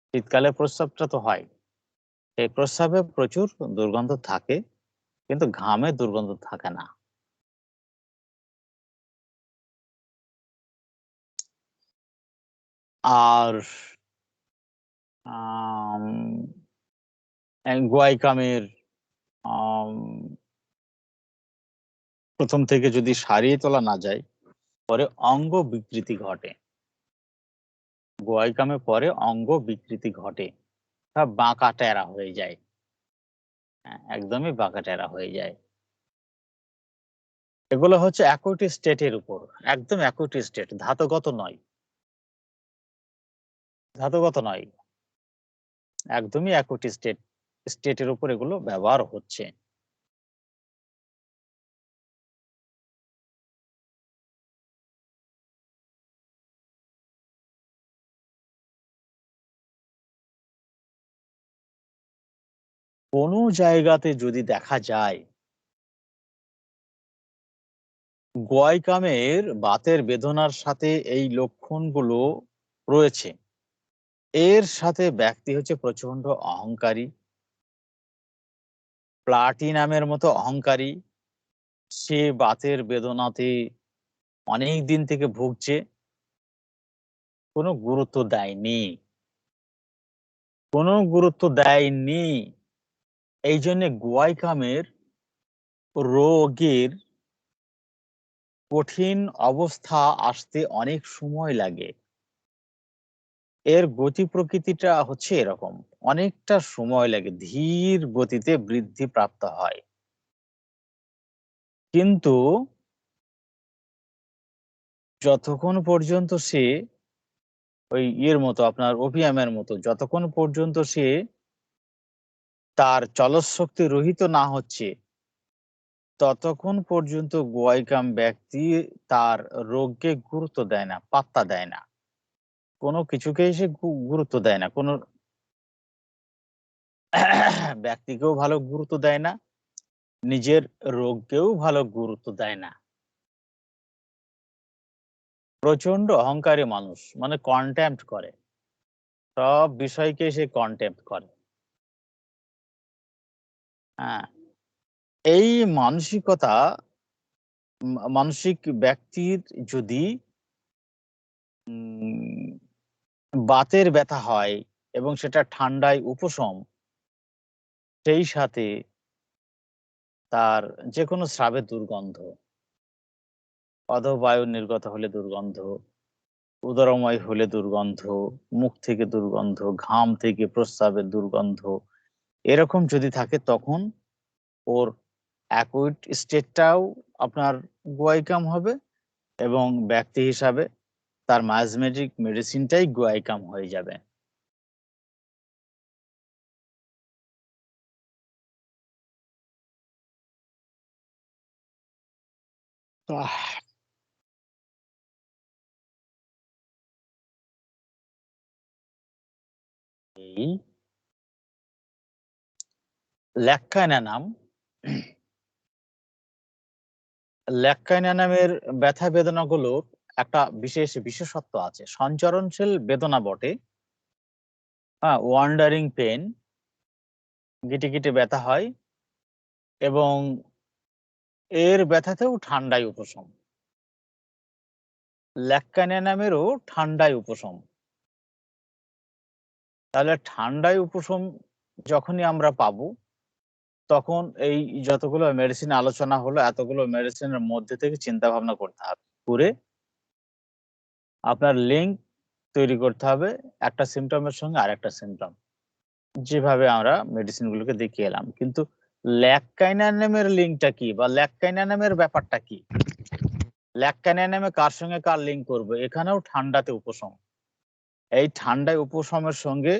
শীতকালে প্রস্রাবটা তো হয়, এই প্রস্রাবে প্রচুর দুর্গন্ধ থাকে, কিন্তু ঘামে দুর্গন্ধ থাকে না। আর গোয়াইকামের প্রথম থেকে যদি সারিয়ে তোলা না যায়, পরে অঙ্গ বিকৃতি ঘটে। গোয়াইকামে পরে অঙ্গ বিকৃতি ঘটে, বাঁকা টেরা হয়ে যায়, একদমই বাঁকা টেরা হয়ে যায়। এগুলো হচ্ছে অ্যাকুইট স্টেটের উপর, একদম অ্যাকুইট স্টেট, ধাতুগত নয়, ধাতুগত নয়, একদমই অ্যাকুইট স্টেটের উপর এগুলো ব্যবহার হচ্ছে। কোনো জায়গাতে যদি দেখা যায় গোয়াইকামের বাতের বেদনার সাথে এই লক্ষণগুলো রয়েছে, এর সাথে ব্যক্তি হচ্ছে প্রচন্ড অহংকারী, প্লাটিনামের মতো অহংকারী, সে বাতের বেদনাতে অনেক দিন থেকে ভুগছে, কোনো গুরুত্ব দেয়নি, কোনো গুরুত্ব দেয়নি। এই জন্য গোয়াইকামের রোগের কঠিন অবস্থা আসতে অনেক সময় লাগে। এর গতি প্রকৃতিটা হচ্ছে এরকম, অনেকটা সময় লাগে, ধীর গতিতে বৃদ্ধি প্রাপ্ত হয়। কিন্তু যতক্ষণ পর্যন্ত সে ওই মতো, আপনার ওপিয়ামের মতো, যতক্ষণ পর্যন্ত সে তার চলৎশক্তি রহিত না হচ্ছে, ততক্ষণ পর্যন্ত গোয়াইকাম ব্যক্তি তার রোগকে গুরুত্ব দেয় না, পাত্তা দেয় না, কোনো কিছুকেই সে গুরুত্ব দেয় না, কোনো ব্যক্তিকেও ভালো গুরুত্ব দেয় না, নিজের রোগকেও ভালো গুরুত্ব দেয় না। প্রচন্ড অহংকারী মানুষ, মানে কন্টেম্প্ট করে, সব বিষয়কে সে কন্টেম্প্ট করে। হ্যাঁ, এই মানসিকতা, মানসিক ব্যক্তির যদি বাতের ব্যথা হয় এবং সেটা ঠান্ডায় উপশম, সেই সাথে তার যে কোনো স্রাবের দুর্গন্ধ, অধবায়ু নির্গত হলে দুর্গন্ধ, উদরময় হলে দুর্গন্ধ, মুখ থেকে দুর্গন্ধ, ঘাম থেকে প্রস্রাবের দুর্গন্ধ, এরকম যদি থাকে, তখন ওর অ্যাকুইট স্টেটটাও আপনার গোয়াইকাম হবে, এবং ব্যক্তি হিসাবে তার মাইজমেটিক মেডিসিনটাই গোয়াইকাম হয়ে যাবে। এই ল্যাক্কাইনানাম, ল্যাক্কাইনানামের ব্যথা বেদনাগুলোর একটা বিশেষত্ব আছে, সঞ্চরণশীল বেদনা বটে, ওয়ান্ডারিং পেন, গিটে গিটে ব্যথা হয়, এবং এর ব্যথাতেও ঠান্ডায় উপশম, ল্যাক্কানিয়ানামেরও ঠান্ডায় উপশম। তাহলে ঠান্ডায় উপশম যখনই আমরা পাবো, তখন এই যতগুলো মেডিসিন আলোচনা হলো, এতগুলো মেডিসিনের মধ্যে থেকে চিন্তা ভাবনা করতে হবে, করে আপনার লিঙ্ক তৈরি করতে হবে একটা সিমটমের সঙ্গে আরেকটা সিমটম, যেভাবে আমরা মেডিসিন গুলোকে দেখিয়ে এলাম। কিন্তু ল্যাক্কানিয়ানামের লিঙ্কটা কি বা ল্যাক্কানিয়ানামের ব্যাপারটা কি? ল্যাক্কানিয়ানামে কার সঙ্গে কার লিঙ্ক করবে? এখানেও ঠান্ডাতে উপশম। এই ঠান্ডায় উপশমের সঙ্গে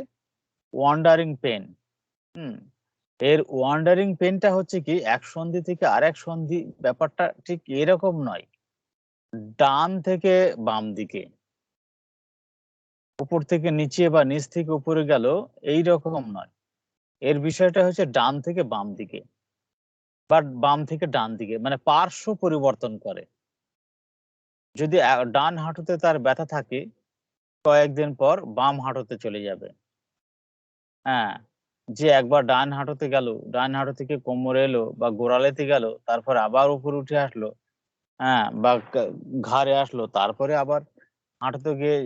ওয়ান্ডারিং পেন, এর ওয়ান্ডারিং পেনটা হচ্ছে কি, এক সন্ধি থেকে আরেক সন্ধি, ব্যাপারটা ঠিক এরকম নয়, ডান থেকে বাম দিকে, উপর থেকে নিচে বা নিচ থেকে উপরে গেল, এই রকম নয়। এর বিষয়টা হচ্ছে ডান থেকে বাম দিকে বা বাম থেকে ডান দিকে, মানে পার্শ্ব পরিবর্তন করে। যদি ডান হাঁটুতে তার ব্যথা থাকে, কয়েকদিন পর বাম হাঁটুতে চলে যাবে। হ্যাঁ, যে একবার ডান হাঁটুতে গেল, ডান হাঁটু থেকে কোমরে এলো বা গোড়ালিতে গেল, তারপর আবার উপরে উঠে আসলো, হ্যাঁ, বা ঘাড়ে আসলো, তারপরে আবার হাঁটুতে গিয়ে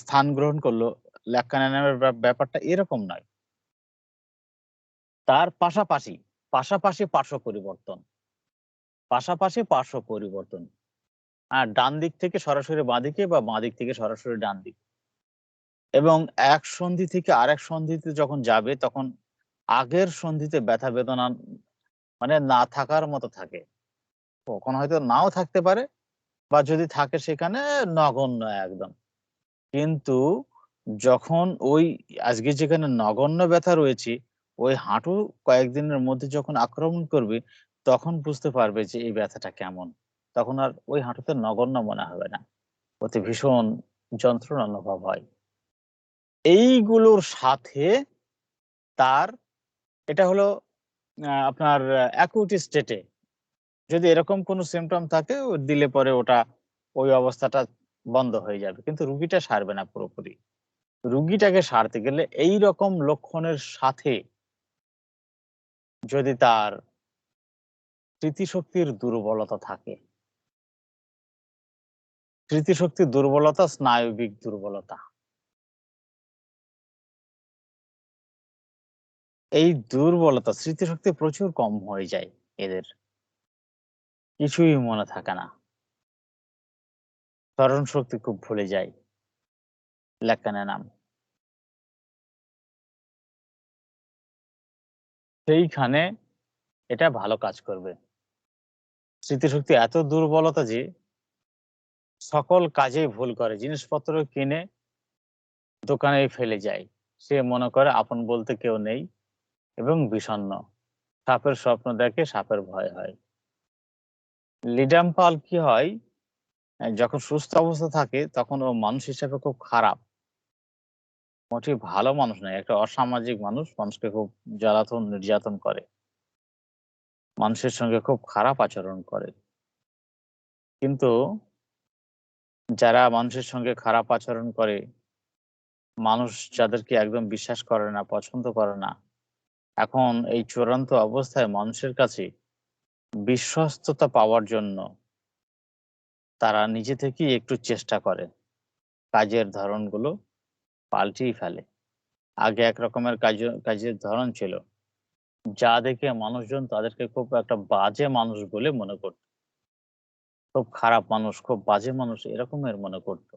স্থান গ্রহণ করলো, ল্যাক্কানিয়ানামের ব্যাপারটা এরকম নয়। তার পাশাপাশি পাশাপাশি পার্শ্ব পরিবর্তন, পাশাপাশি পার্শ্ব পরিবর্তন। আর ডান দিক থেকে সরাসরি বাঁ দিকে বা বাঁ দিক থেকে সরাসরি ডান দিকে, এবং এক সন্ধি থেকে আরেক সন্ধিতে যখন যাবে, তখন আগের সন্ধিতে ব্যথা বেদনা মানে না থাকার মতো থাকে, কখনো হয়তো নাও থাকতে পারে, বা যদি থাকে সেখানে নগণ্য একদম। কিন্তু যখন ওই আজকে যেখানে নগণ্য ব্যথা রয়েছে, ওই হাঁটু কয়েকদিনের মধ্যে যখন আক্রমণ করবে, তখন বুঝতে পারবে যে এই ব্যথাটা কেমন। তখন আর ওই হাঁটুতে নগণ্য মনে হবে না, ওতে ভীষণ যন্ত্রণা অনুভব হয়। এইগুলোর সাথে তার, এটা হলো আপনার অ্যাকুট স্টেটে যদি এরকম কোনো সিমটম থাকে, ও দিলে পরে ওটা ওই অবস্থাটা বন্ধ হয়ে যাবে, কিন্তু রুগীটা সারবে না পুরোপুরি। রুগীটাকে সারতে গেলে এই রকম লক্ষণের সাথে যদি তার স্মৃতিশক্তির দুর্বলতা থাকে, স্মৃতিশক্তির দুর্বলতা, স্নায়বিক দুর্বলতা, এই দুর্বলতা, স্মৃতিশক্তি প্রচুর কম হয়ে যায় এদের, কিছুই মনে থাকে না, স্মরণ শক্তি খুব ভুলে যায়, ল্যাক্কানিয়ানাম। সেইখানে এটা ভালো কাজ করবে। স্মৃতিশক্তি এত দুর্বলতা যে সকল কাজেই ভুল করে, জিনিসপত্র কিনে দোকানে ফেলে যায়, সে মনে করে আপন বলতে কেউ নেই এবং বিষণ্ণ, সাপের স্বপ্ন দেখে, সাপের ভয় হয়। লিডাম পাল কি হয়, যখন সুস্থ অবস্থা থাকে তখন ও মানুষ হিসেবে খুব খারাপ, মোটেই ভালো মানুষ নয়, একটা অসামাজিক মানুষ, মানুষকে খুব জ্বালাতন নির্যাতন করে, মানুষের সঙ্গে খুব খারাপ আচরণ করে। কিন্তু যারা মানুষের সঙ্গে খারাপ আচরণ করে, মানুষ যাদেরকে একদম বিশ্বাস করে না, পছন্দ করে না, এখন এই চূড়ান্ত অবস্থায় মানুষের কাছে বিশ্বস্ততা পাওয়ার জন্য তারা নিজে থেকেই একটু চেষ্টা করে, কাজের ধরনগুলো পাল্টিয়ে ফেলে। আগে এক রকমের কাজের ধরন ছিল, যা দেখে মানুষজন তাদেরকে খুব একটা বাজে মানুষ বলে মনে করত, খুব খারাপ মানুষ, খুব বাজে মানুষ এরকমের মনে করত।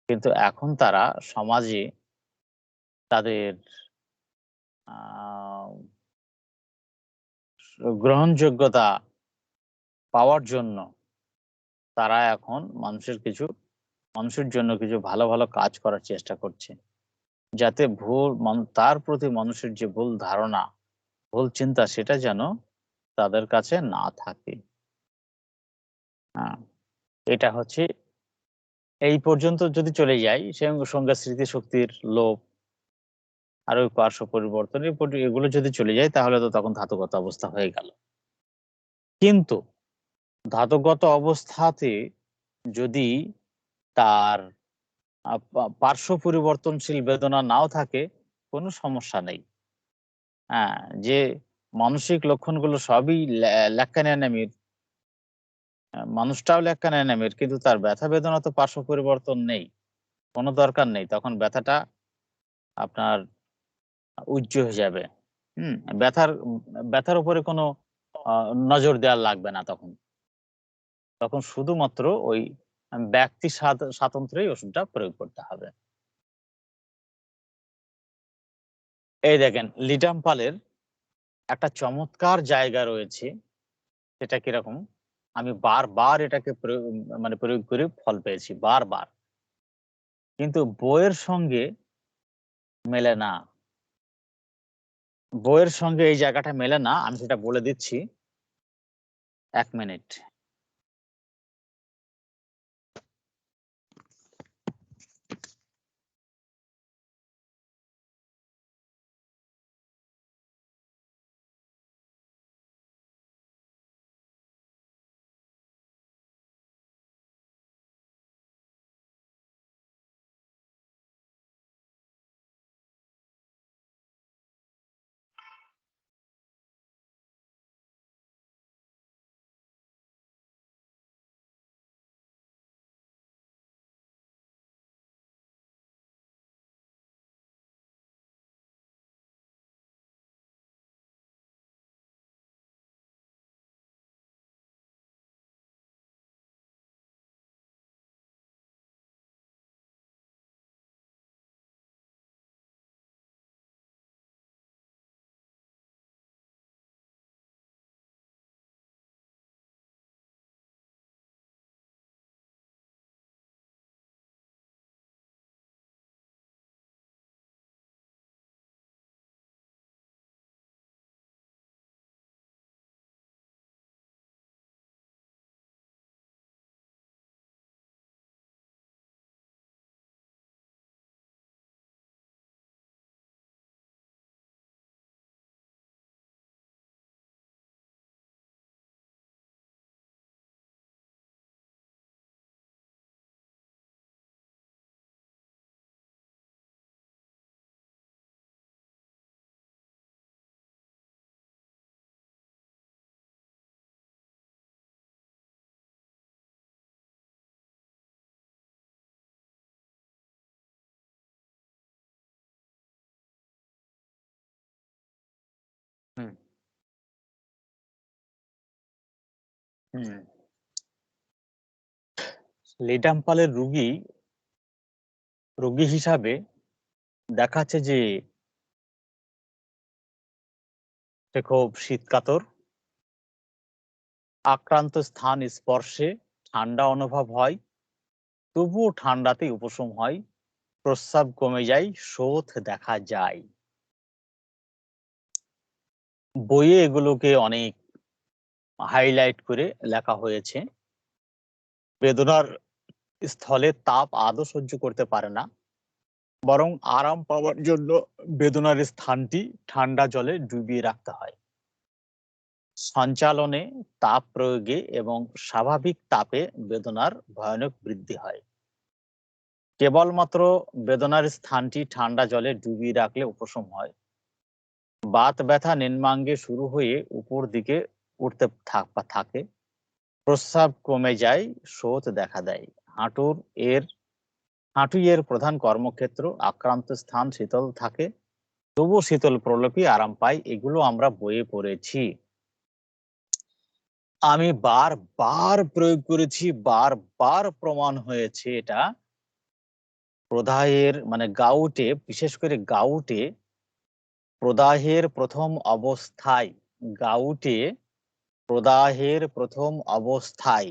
কিন্তু এখন তারা সমাজে তাদের আহ গ্রহণযোগ্যতা পাওয়ার জন্য তারা এখন মানুষের জন্য কিছু ভালো ভালো কাজ করার চেষ্টা করছে, যাতে তার প্রতি মানুষের যে ভুল ধারণা, ভুল চিন্তা, সেটা যেন তাদের কাছে না থাকে। হ্যাঁ, এটা হচ্ছে, এই পর্যন্ত যদি চলে যাই, সঙ্গে স্মৃতিশক্তির লোপ আর ওই পার্শ্ব পরিবর্তন, এগুলো যদি চলে যায়, তাহলে তো তখন ধাতুগত অবস্থা হয়ে গেল। কিন্তু ধাতুগত অবস্থাতে যদি তার পার্শ্ব পরিবর্তনশীল বেদনা নাও থাকে, কোনো সমস্যা নেই। হ্যাঁ, যে মানসিক লক্ষণগুলো সবই ল্যাক্কানিয়ানামির, মানুষটাও ল্যাক্কানিয়ানামির, কিন্তু তার ব্যথা বেদনা তো পার্শ্ব পরিবর্তন নেই, কোনো দরকার নেই, তখন ব্যথাটা আপনার উজ্জ্ব হয়ে যাবে। ব্যথার উপরে কোনো নজর দেওয়া লাগবে না, তখন শুধুমাত্র ওই ব্যক্তি স্বাতন্ত্র্যেই ওষুধটা প্রয়োগ করতে হবে। এই দেখেন, লিডাম্পালের একটা চমৎকার জায়গা রয়েছে, সেটা কিরকম, আমি বারবার এটাকে প্রয়োগ করে ফল পেয়েছি বারবার, কিন্তু বইয়ের সঙ্গে মেলে না। বইয়ের সঙ্গে এই জায়গাটা মেলে না, আমি সেটা বলে দিচ্ছি, 1 মিনিট। হুম হুম লিডাম্পালের রোগী হিসাবে দেখাচ্ছে যে সে খুব শীতকাতর, আক্রান্ত স্থান স্পর্শে ঠান্ডা অনুভব হয়, তবুও ঠান্ডাতে উপশম হয়, প্রস্রাব কমে যায়, শোথ দেখা যায়। বইয়ে এগুলোকে অনেক হাইলাইট করে লেখা হয়েছে। বেদনার স্থলে তাপ আদৌ সহ্য করতে পারে না, বরং আরাম পাওয়ার জন্য বেদনার স্থানটি ঠান্ডা জলে ডুবিয়ে রাখতে হয়। সঞ্চালনে, তাপ প্রয়োগে এবং স্বাভাবিক তাপে বেদনার ভয়ানক বৃদ্ধি হয়। কেবলমাত্র বেদনার স্থানটি ঠান্ডা জলে ডুবিয়ে রাখলে উপশম হয়। বাত ব্যথা নিম্নাঙ্গে শুরু হয়ে উপর দিকে উঠতে থাকে, প্রস্রাব কমে যায়, শোথ দেখা দেয়। হাঁটুই এর প্রধান কর্মক্ষেত্র, আক্রান্ত স্থান শীতল থাকে, তবু শীতল প্রলোভী আরাম পায়। এগুলো আমরা বইয়ে পড়েছি, আমি বারবার প্রয়োগ করেছি, বারবার প্রমাণ হয়েছে। এটা প্রদাহের গাউটে, বিশেষ করে গাউটে, প্রদাহের প্রথম অবস্থায়, গাউটে প্রদাহের প্রথম অবস্থায়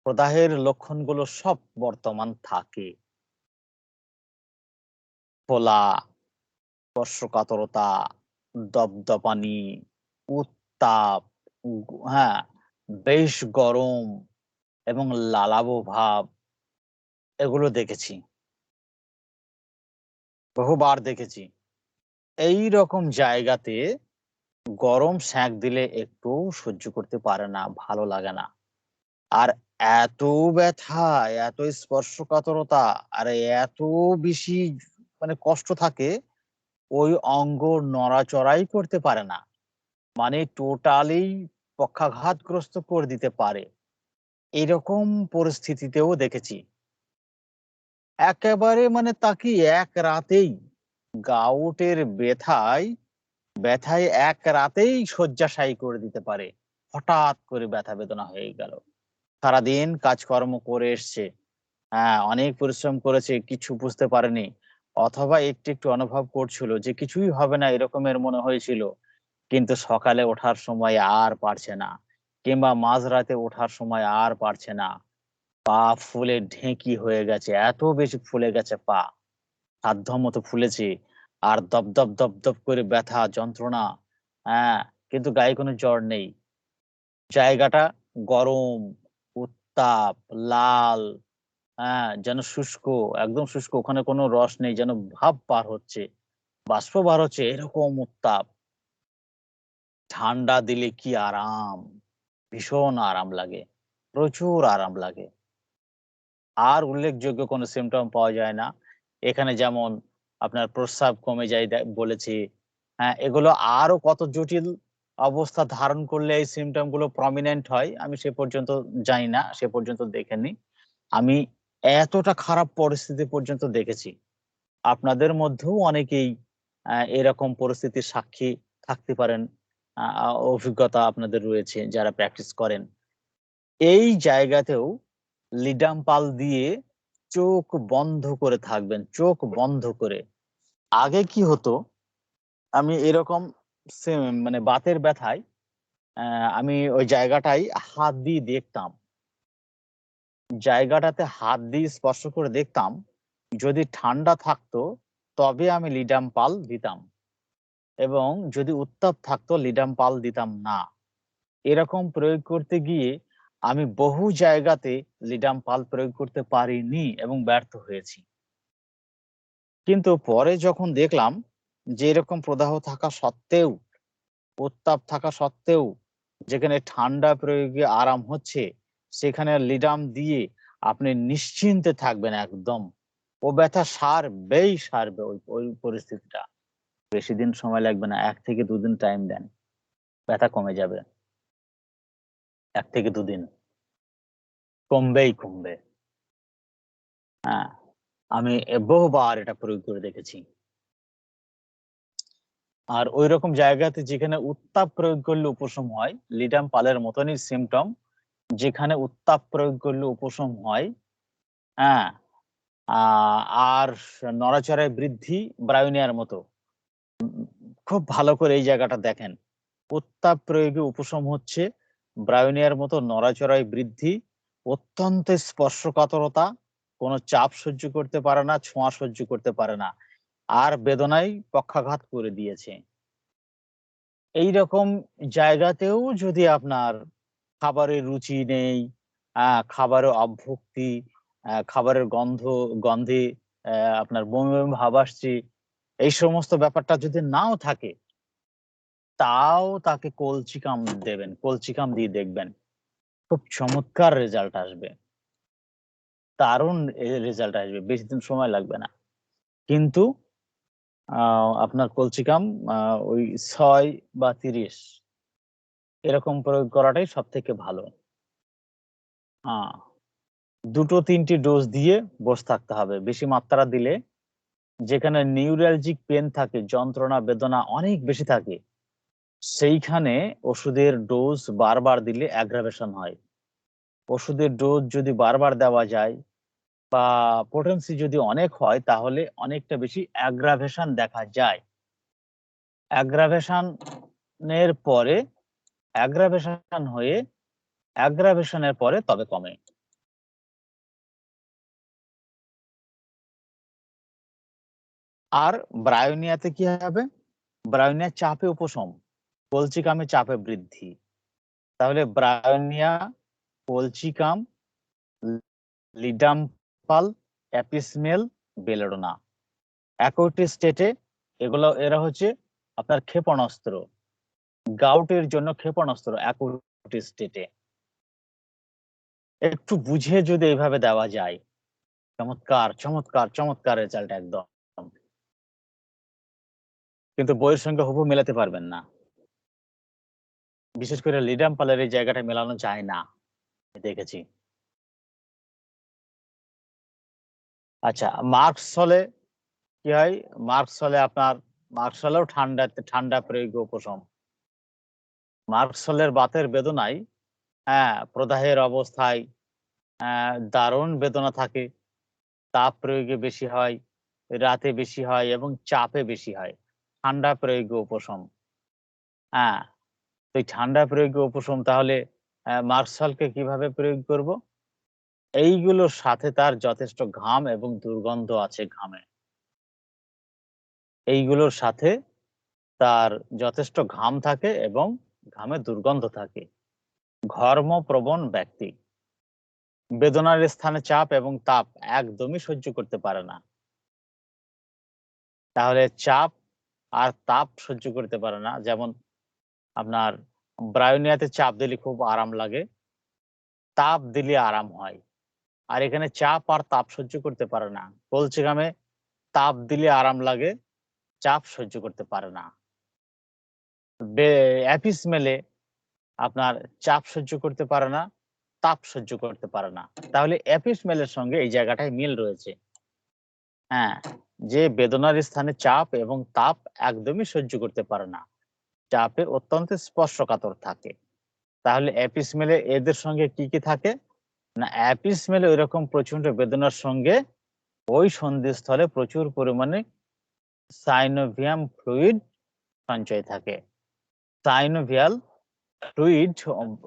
প্রদাহের লক্ষণগুলো সব বর্তমান থাকে। ফোলা, স্পর্শকাতরতা, দপদপানি, উত্তাপ, হ্যাঁ, বেশ গরম এবং লালাবো ভাব, এগুলো দেখেছি, বহুবার দেখেছি। এই রকম জায়গাতে গরম সেঁক দিলে একটু সহ্য করতে পারে না, ভালো লাগে না। আর এত ব্যথা, এত স্পর্শকাতরতা, আর এত বেশি কষ্ট থাকে, ওই অঙ্গ নড়াচড়াই করতে পারে না, মানে টোটালি পক্ষাঘাতগ্রস্ত করে দিতে পারে। এরকম পরিস্থিতিতেও দেখেছি একেবারে মানে তাকে এক রাতেই গাউটের ব্যথায় এক রাতেই শয্যাশায়ী করে দিতে পারে। হঠাৎ করে ব্যথা বেদনা হয়ে গেল, সারাদিন কাজকর্ম করে এসছে, হ্যাঁ অনেক পরিশ্রম করেছে, কিছু বুঝতে পারেনি, অথবা একটু একটু অনুভব করছিল যে কিছুই হবে না এরকমের মনে হয়েছিল, কিন্তু সকালে ওঠার সময় আর পারছে না, কিংবা মাঝরাতে ওঠার সময় আর পারছে না, পা ফুলে ঢেঁকি হয়ে গেছে, এত বেশি ফুলে গেছে পা, সাধ্য মতো ফুলেছে, আর দপদপ দপদপ করে ব্যথা যন্ত্রণা। হ্যাঁ, কিন্তু গায়ে কোনো জ্বর নেই, জায়গাটা গরম, উত্তাপ, লাল, হ্যাঁ যেন শুষ্ক, একদম শুষ্ক, ওখানে কোনো রস নেই, যেন ভাপ বার হচ্ছে, বাষ্প বার হচ্ছে, এরকম উত্তাপ। ঠান্ডা দিলে কি আরাম, ভীষণ আরাম লাগে, প্রচুর আরাম লাগে। আর উল্লেখযোগ্য কোনো সিমটম পাওয়া যায় না এখানে, যেমন আপনার প্রস্রাব কমে যায় বলেছি। হ্যাঁ, এগুলো আরো কত জটিল অবস্থা ধারণ করলে এই সিমটম গুলো প্রমিনেন্ট হয় আমি সে পর্যন্ত জানি না, সে পর্যন্ত দেখিনি আমি। এতটা খারাপ পরিস্থিতি পর্যন্ত দেখেছি। আপনাদের মধ্যেও অনেকেই এরকম পরিস্থিতির সাক্ষী থাকতে পারেন, অভিজ্ঞতা আপনাদের রয়েছে যারা প্র্যাকটিস করেন। এই জায়গাতেও লিডাম পাল দিয়ে চোখ বন্ধ করে থাকবেন, চোখ বন্ধ করে। আগে কি হতো, আমি এরকম মানে বাতের ব্যথায় আমি ওই জায়গাটাই হাত দিয়ে দেখতাম, জায়গাটাতে হাত দিয়ে স্পর্শ করে দেখতাম, যদি ঠান্ডা থাকতো তবে আমি লিডাম পাল দিতাম, এবং যদি উত্তাপ থাকতো লিডাম পাল দিতাম না। এরকম প্রয়োগ করতে গিয়ে আমি বহু জায়গাতে লিডাম পাল প্রয়োগ করতে পারিনি এবং ব্যর্থ হয়েছি। কিন্তু পরে যখন দেখলাম যে এরকম প্রদাহ থাকা সত্ত্বেও, উত্তাপ থাকা সত্ত্বেও, যেখানে ঠান্ডা প্রয়োগে আরাম হচ্ছে, সেখানে লিডাম দিয়ে আপনি নিশ্চিন্তে থাকবেন একদম, ও ব্যথা সারবে ওই ওই পরিস্থিতিটা। বেশি দিন সময় লাগবে না, 1 থেকে 2 দিন টাইম দেন, ব্যথা কমে যাবে। 1 থেকে 2 দিন কমবেই কমবে। হ্যাঁ, আমি বহুবার এটা প্রয়োগ করে দেখেছি। আর ওই রকম জায়গাতে যেখানে উত্তাপ প্রয়োগ করলে উপশম হয়, লিডাম পালের মতনই সিমটম, যেখানে উত্তাপ প্রয়োগ করলে উপশম হয়। হ্যাঁ, আর নড়াচড়ায় বৃদ্ধি ব্রায়োনিয়ার মতো। খুব ভালো করে এই জায়গাটা দেখেন, উত্তাপ প্রয়োগে উপশম হচ্ছে, ব্রায়োনিয়ার মতো নড়াচড়ায় বৃদ্ধি, অত্যন্ত স্পর্শকাতরতা, কোনো চাপ সহ্য করতে পারে না, ছোঁয়া সহ্য করতে পারে না, আর বেদনায় পক্ষাঘাত করে দিয়েছে। এই রকম জায়গাতেও যদি আপনার খাবারের রুচি নেই, খাবারের অভুক্তি, খাবারের গন্ধে আপনার বমি বমি ভাব আসছে, এই সমস্ত ব্যাপারটা যদি নাও থাকে, তাও তাকে কলচিকাম দেবেন, কলচিকাম দিয়ে দেখবেন, খুব চমৎকার রেজাল্ট আসবে, দারুণ রেজাল্ট আসবে, বেশি দিন সময় লাগবে না। কিন্তু আপনার কলচিকাম ওই 6 বা 30 এরকম প্রয়োগ করাটাই সব থেকে ভালো। 2-3টি ডোজ দিয়ে বসে থাকতে হবে, বেশি মাত্রা দিলে যেখানে নিউরালজিক পেন থাকে, যন্ত্রণা বেদনা অনেক বেশি থাকে, সেইখানে ওষুধের ডোজ বারবার দিলে অ্যাগ্রাভেশন হয়। ওষুধের ডোজ যদি বারবার দেওয়া যায় বা পোটেন্সি যদি অনেক হয়, তাহলে অনেকটা বেশি অ্যাগ্রাভেশন দেখা যায়। অ্যাগ্রাভেশনের পরে অ্যাগ্রাভেশন হয়ে অ্যাগ্রাভেশনের পরে তবে কমে। আর ব্রায়োনিয়াতে কি হবে, ব্রায়োনিয়া চাপে উপশম, কলচিকামে চাপে বৃদ্ধি। তাহলে ব্রায়োনিয়া, কলচিকাম, লিডাম্পাল, অ্যাপিসমেল, বেলেডোনা একটি স্টেটে, এরা হচ্ছে আপনার ক্ষেপণাস্ত্র, গাউটের জন্য ক্ষেপণাস্ত্র একটি স্টেটে। একটু বুঝে যদি এইভাবে দেওয়া যায়, চমৎকার চমৎকার চমৎকার রেজাল্ট একদম। কিন্তু বইয়ের সঙ্গে হুবহু মেলাতে পারবেন না। বিশেষ করে লিডাম পালের এই জায়গাটা মেলানো যায় না, দেখেছি। আচ্ছা, মার্কস হলে কি হয়? মার্কস হলে আপনার মার্কস হলেও ঠান্ডা প্রয়োগ উপশম। মার্কস হলের বাতের বেদনায় প্রদাহের অবস্থায় দারুণ বেদনা থাকে, তাপ প্রয়োগে বেশি হয়, রাতে বেশি হয় এবং চাপে বেশি হয়। ঠান্ডা প্রয়োগ উপশম। তো এই ঠান্ডা প্রয়োগ উপশম তাহলে মার্কসলকে কিভাবে প্রয়োগ করব? এইগুলোর সাথে তার যথেষ্ট ঘাম এবং দুর্গন্ধ আছে ঘামে, এইগুলোর সাথে তার যথেষ্ট ঘাম থাকে এবং ঘামে দুর্গন্ধ থাকে। ঘর্মপ্রবণ ব্যক্তি বেদনার স্থানে চাপ এবং তাপ একদমই সহ্য করতে পারে না। তাহলে চাপ আর তাপ সহ্য করতে পারে না। যেমন আপনার ব্রায়োনিয়াতে চাপ দিলে খুব আরাম লাগে, তাপ দিলে আরাম হয়। আর এখানে চাপ আর তাপ সহ্য করতে পারে না। কলচিঘামে তাপ দিলে আরাম লাগে, চাপ সহ্য করতে পারে না। অ্যাপিসমেলে আপনার চাপ সহ্য করতে পারে না, তাপ সহ্য করতে পারে না। তাহলে অ্যাপিসমেলের সঙ্গে এই জায়গাটায় মিল রয়েছে। যে বেদনার স্থানে চাপ এবং তাপ একদমই সহ্য করতে পারে না, চাপে অত্যন্ত স্পর্শকাতর থাকে। তাহলে অ্যাপিসমেলে এদের সঙ্গে কি কি থাকে না? অ্যাপিসমেলে ওইরকম প্রচন্ড বেদনার সঙ্গে ওই সন্ধিস্থলে প্রচুর পরিমাণে সাইনোভিয়াম ফ্লুইড সঞ্চয় থাকে। সাইনোভিয়াল ফ্লুইড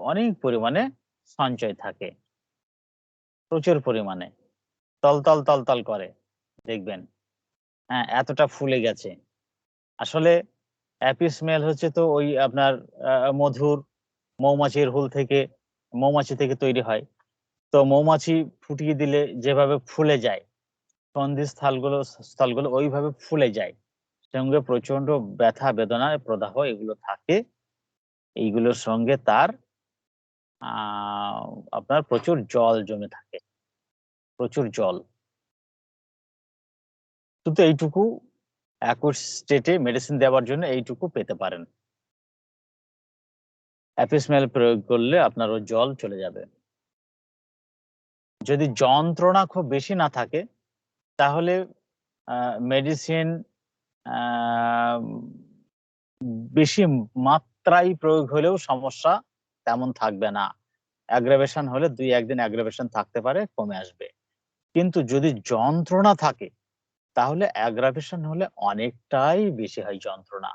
অনেক পরিমাণে সঞ্চয় থাকে, প্রচুর পরিমাণে তলতল তলতল করে, দেখবেন এতটা ফুলে গেছে। আসলে অ্যাপিসমেল হচ্ছে তো ওই আপনার মধুর মৌমাছির হুল থেকে, মৌমাছি থেকে তৈরি হয়। তো মৌমাছি ফুটিয়ে দিলে যেভাবে ফুলে যায়, স্থলগুলো ওইভাবে ফুলে যায়, সঙ্গে প্রচন্ড ব্যথা বেদনা প্রদাহ এগুলো থাকে। এইগুলোর সঙ্গে তার আপনার প্রচুর জল জমে থাকে, প্রচুর জল। কিন্তু এইটুকু অ্যাকুট স্টেটে মেডিসিন দেওয়ার জন্য এইটুকু পেতে পারেন। অ্যাপিসমেল প্রয়োগ করলে আপনার ওই জল চলে যাবে। যদি যন্ত্রণা খুব বেশি না থাকে তাহলে মেডিসিন বেশি মাত্রায় প্রয়োগ হলেও সমস্যা তেমন থাকবে না। অ্যাগ্রাভেশন হলে 2-1 দিন অ্যাগ্রাভেশন থাকতে পারে, কমে আসবে। কিন্তু যদি যন্ত্রণা থাকে তাহলে অ্যাগ্রাভেশন হলে অনেকটাই বেশি হয়, যন্ত্রণা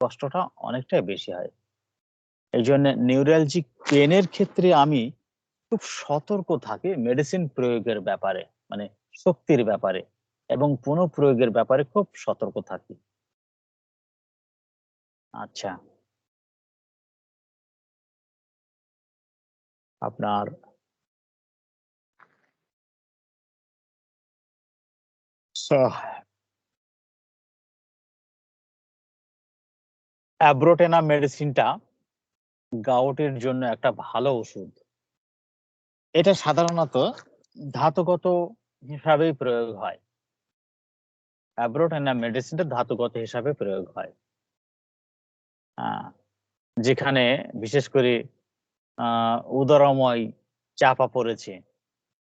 কষ্টটা অনেকটাই বেশি হয়। এই জন্য নিউরালজিক পেনের ক্ষেত্রে আমি খুব সতর্ক থাকি মেডিসিন প্রয়োগের ব্যাপারে, মানে শক্তির ব্যাপারে এবং পুনঃপ্রয়োগের ব্যাপারে খুব সতর্ক থাকি। আচ্ছা, আপনার অ্যাব্রোটেনা মেডিসিনটা গাউটের জন্য একটা ভালো ওষুধ। এটা সাধারণত ধাতুগত হিসাবেই প্রয়োগ হয়। অ্যাব্রোটেনা মেডিসিনটা ধাতুগত হিসাবে প্রয়োগ হয়। যেখানে বিশেষ করে উদরময় চাপা পড়েছে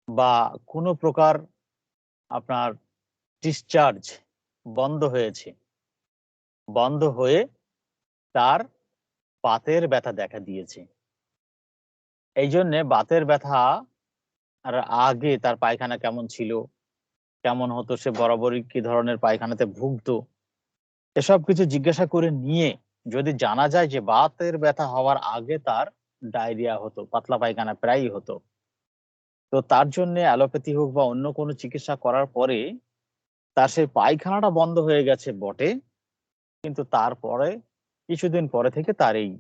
বা কোনো প্রকার আপনার ডিসচার্জ বন্ধ হয়েছে, বন্ধ হয়ে তার বাতের ব্যথা দেখা দিয়েছে। এই জন্যে বাতের ব্যথা আর আগে তার পায়খানা কেমন ছিল, কেমন হতো, সে বরাবরই কি ধরনের পায়খানাতে ভুগতো, এসব কিছু জিজ্ঞাসা করে নিয়ে যদি জানা যায় যে বাতের ব্যথা হওয়ার আগে তার ডায়রিয়া হতো, পাতলা পায়খানা প্রায়ই হতো, তো তার জন্য অ্যালোপ্যাথি হোক বা অন্য কোনো চিকিৎসা করার পরে তার সেই পায়খানাটা বন্ধ হয়ে গেছে বটে, কিন্তু তারপরে কিছুদিন পরে থেকে তার এই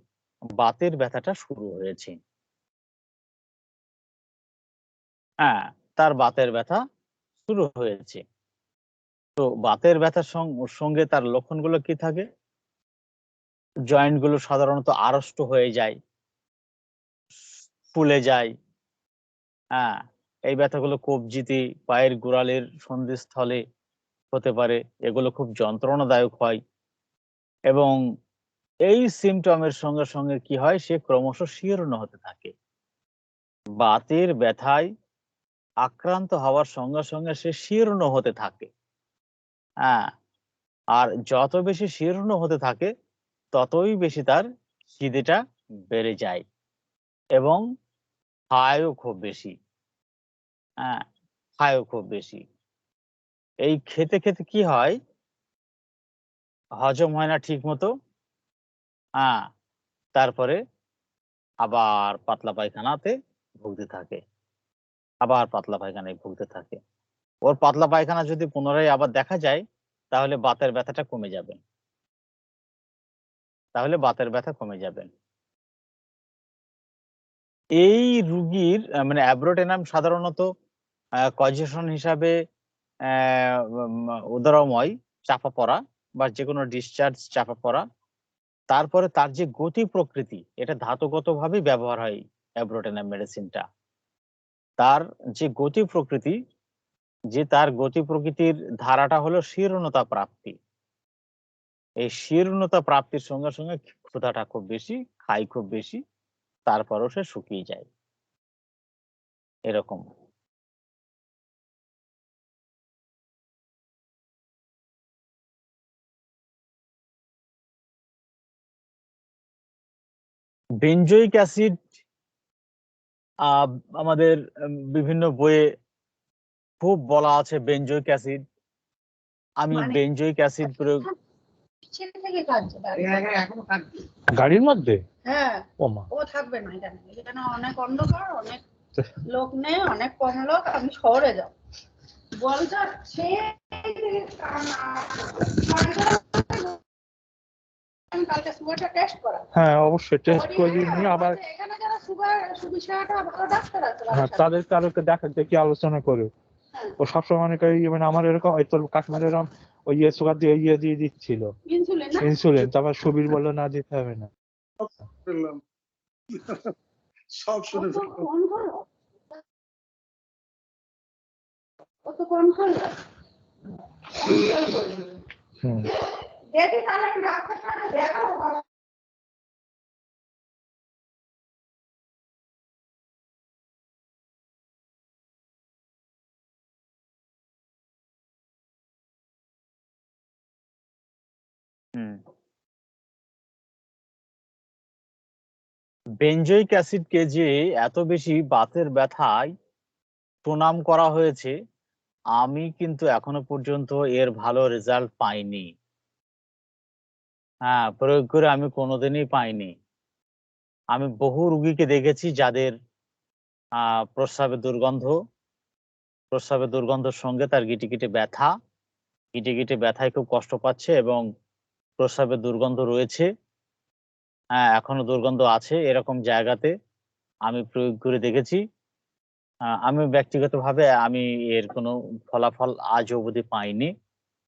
বাতের ব্যথাটা শুরু হয়েছে। তার বাতের ব্যথা শুরু হয়েছে। তো বাতের ব্যথার সঙ্গে তার লক্ষণগুলো কি থাকে? জয়েন্ট গুলো সাধারণত আড়ষ্ট হয়ে যায়, ফুলে যায়। এই ব্যথাগুলো কবজিতে, পায়ের গোড়ালির সন্ধিস্থলে হতে পারে। এগুলো খুব যন্ত্রণাদায়ক হয়। এবং এই সিমটমের সঙ্গে সঙ্গে কি হয়, সে ক্রমশ শীর্ণ হতে থাকে। বাতের ব্যথায় আক্রান্ত হওয়ার সঙ্গে সঙ্গে সে শীর্ণ হতে থাকে। হ্যাঁ, আর যত বেশি শীর্ণ হতে থাকে ততই বেশি তার খিদেটা বেড়ে যায় এবং খায়ও খুব বেশি। হ্যাঁ, খায়ও খুব বেশি। এই খেতে খেতে কি হয়, হজম হয় না ঠিক মতো। হ্যাঁ, তারপরে আবার পাতলা পায়খানাতে ভুগতে থাকে, আবার পাতলা পায়খানায় ভুগতে থাকে। ওর পাতলা পায়খানা যদি পুনরায় আবার দেখা যায় তাহলে বাতের ব্যথাটা কমে যাবে, তাহলে বাতের ব্যথা কমে যাবে। এই রুগীর মানে অ্যাব্রোটেনাম সাধারণত কজেশন হিসাবে উদরময় চাপা পড়া বা যে কোনো ডিসচার্জ চাপা পড়া, তারপরে তার যে গতি প্রকৃতি, এটা ধাতুগতভাবেই ব্যবহার হয় অ্যাব্রোটেনাম মেডিসিনটা। তার যে গতি প্রকৃতি, যে তার গতি প্রকৃতির ধারাটা হলো শীর্ণতা প্রাপ্তি। এই শীর্ণতা প্রাপ্তির সঙ্গে সঙ্গে ক্ষুধাটা খুব বেশি, খাই খুব বেশি, তারপরও সে শুকিয়ে যায়, এরকম। বেনজোইক অ্যাসিড আমাদের বিভিন্ন বইয়ে খুব বলা আছে বেনজোইক অ্যাসিড। আমি বেনজোইক অ্যাসিড প্রয়োগ গাড়ির মধ্যে হ্যাঁ, ওমা ও থাকবে না এখানে। এখানে অনেক অন্ধকার, অনেক লোক নেই, অনেক কম লোক। আমি শহরে যাও বলছো সে আমি কালকে সুগারটা টেস্ট করা। হ্যাঁ অবশ্যই টেস্ট করে নিয়ে আবার এখানে যারা সুগার বিষয়টা ভালো ডাক্তার আছে, হ্যাঁ তাদের কারোকে দেখা দেখি আলোচনা করে। ও সবসময় অনেক মানে আমার এরকম ওই তোর কাশ্মীর এরকম ওই সুগার দিয়ে দিয়ে দিচ্ছিল ইনসুলিন না ইনসুলিন, তারপর সুবীর বললো না দিতে হবে না। সব শুনে কোন হলো ও তো কোন হলো দেখি তাহলে ডাক্তার সাথে দেখাবো। বেনজোইক অ্যাসিডকে যে এত বেশি বাতের ব্যথায় প্রণাম করা হয়েছে, আমি কিন্তু এখনো পর্যন্ত এর ভালো রেজাল্ট পাইনি। হ্যাঁ, প্রয়োগ করে আমি কোনোদিনই পাইনি। আমি বহু রুগীকে দেখেছি যাদের প্রস্রাবের দুর্গন্ধের সঙ্গে তার গিটিগিটি ব্যথা, গিটিগিটি ব্যথায় খুব কষ্ট পাচ্ছে এবং প্রস্রাবের দুর্গন্ধ রয়েছে। হ্যাঁ, এখনো দুর্গন্ধ আছে, এরকম জায়গাতে আমি প্রয়োগ করে দেখেছি। আমি ব্যক্তিগতভাবে আমি এর কোনো ফলাফল আজ অবধি পাইনি,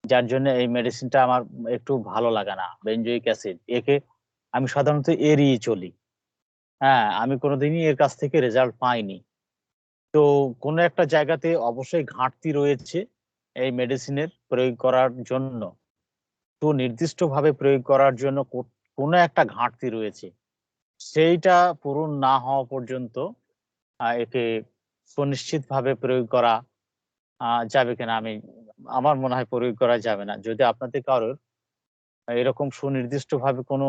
যার জন্য এই মেডিসিনটা আমার একটু ভালো লাগে না। বেনজোইক অ্যাসিড, একে আমি সাধারণত এড়িয়ে চলি। হ্যাঁ, আমি কোনোদিনই এর কাছ থেকে রেজাল্ট পাইনি। তো কোনো একটা জায়গাতে অবশ্যই ঘাটতি রয়েছে এই মেডিসিনের প্রয়োগ করার জন্য, সুনির্দিষ্টভাবে প্রয়োগ করার জন্য কোনো একটা ঘাটতি রয়েছে। সেইটা পূরণ না হওয়া পর্যন্ত একে সুনিশ্চিতভাবে প্রয়োগ করা যাবে কিনা আমার মনে হয় প্রয়োগ করা যাবে না। যদি আপনাদের কারোর এরকম সুনির্দিষ্টভাবে কোনো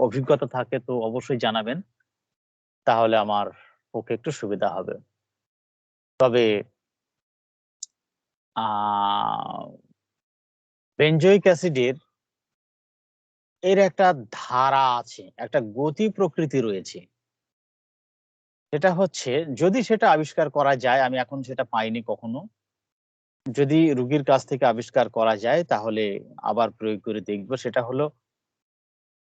অভিজ্ঞতা থাকে তো অবশ্যই জানাবেন, তাহলে আমার পক্ষে একটু সুবিধা হবে। তবে বেনজোইক অ্যাসিডের এর একটা ধারা আছে, একটা গতি প্রকৃতি রয়েছে। সেটা হচ্ছে, যদি সেটা আবিষ্কার করা যায়, আমি এখন সেটা পাইনি কখনো, যদি রুগীর কাছ থেকে আবিষ্কার করা যায় তাহলে আবার প্রয়োগ করে দেখব। সেটা হলো,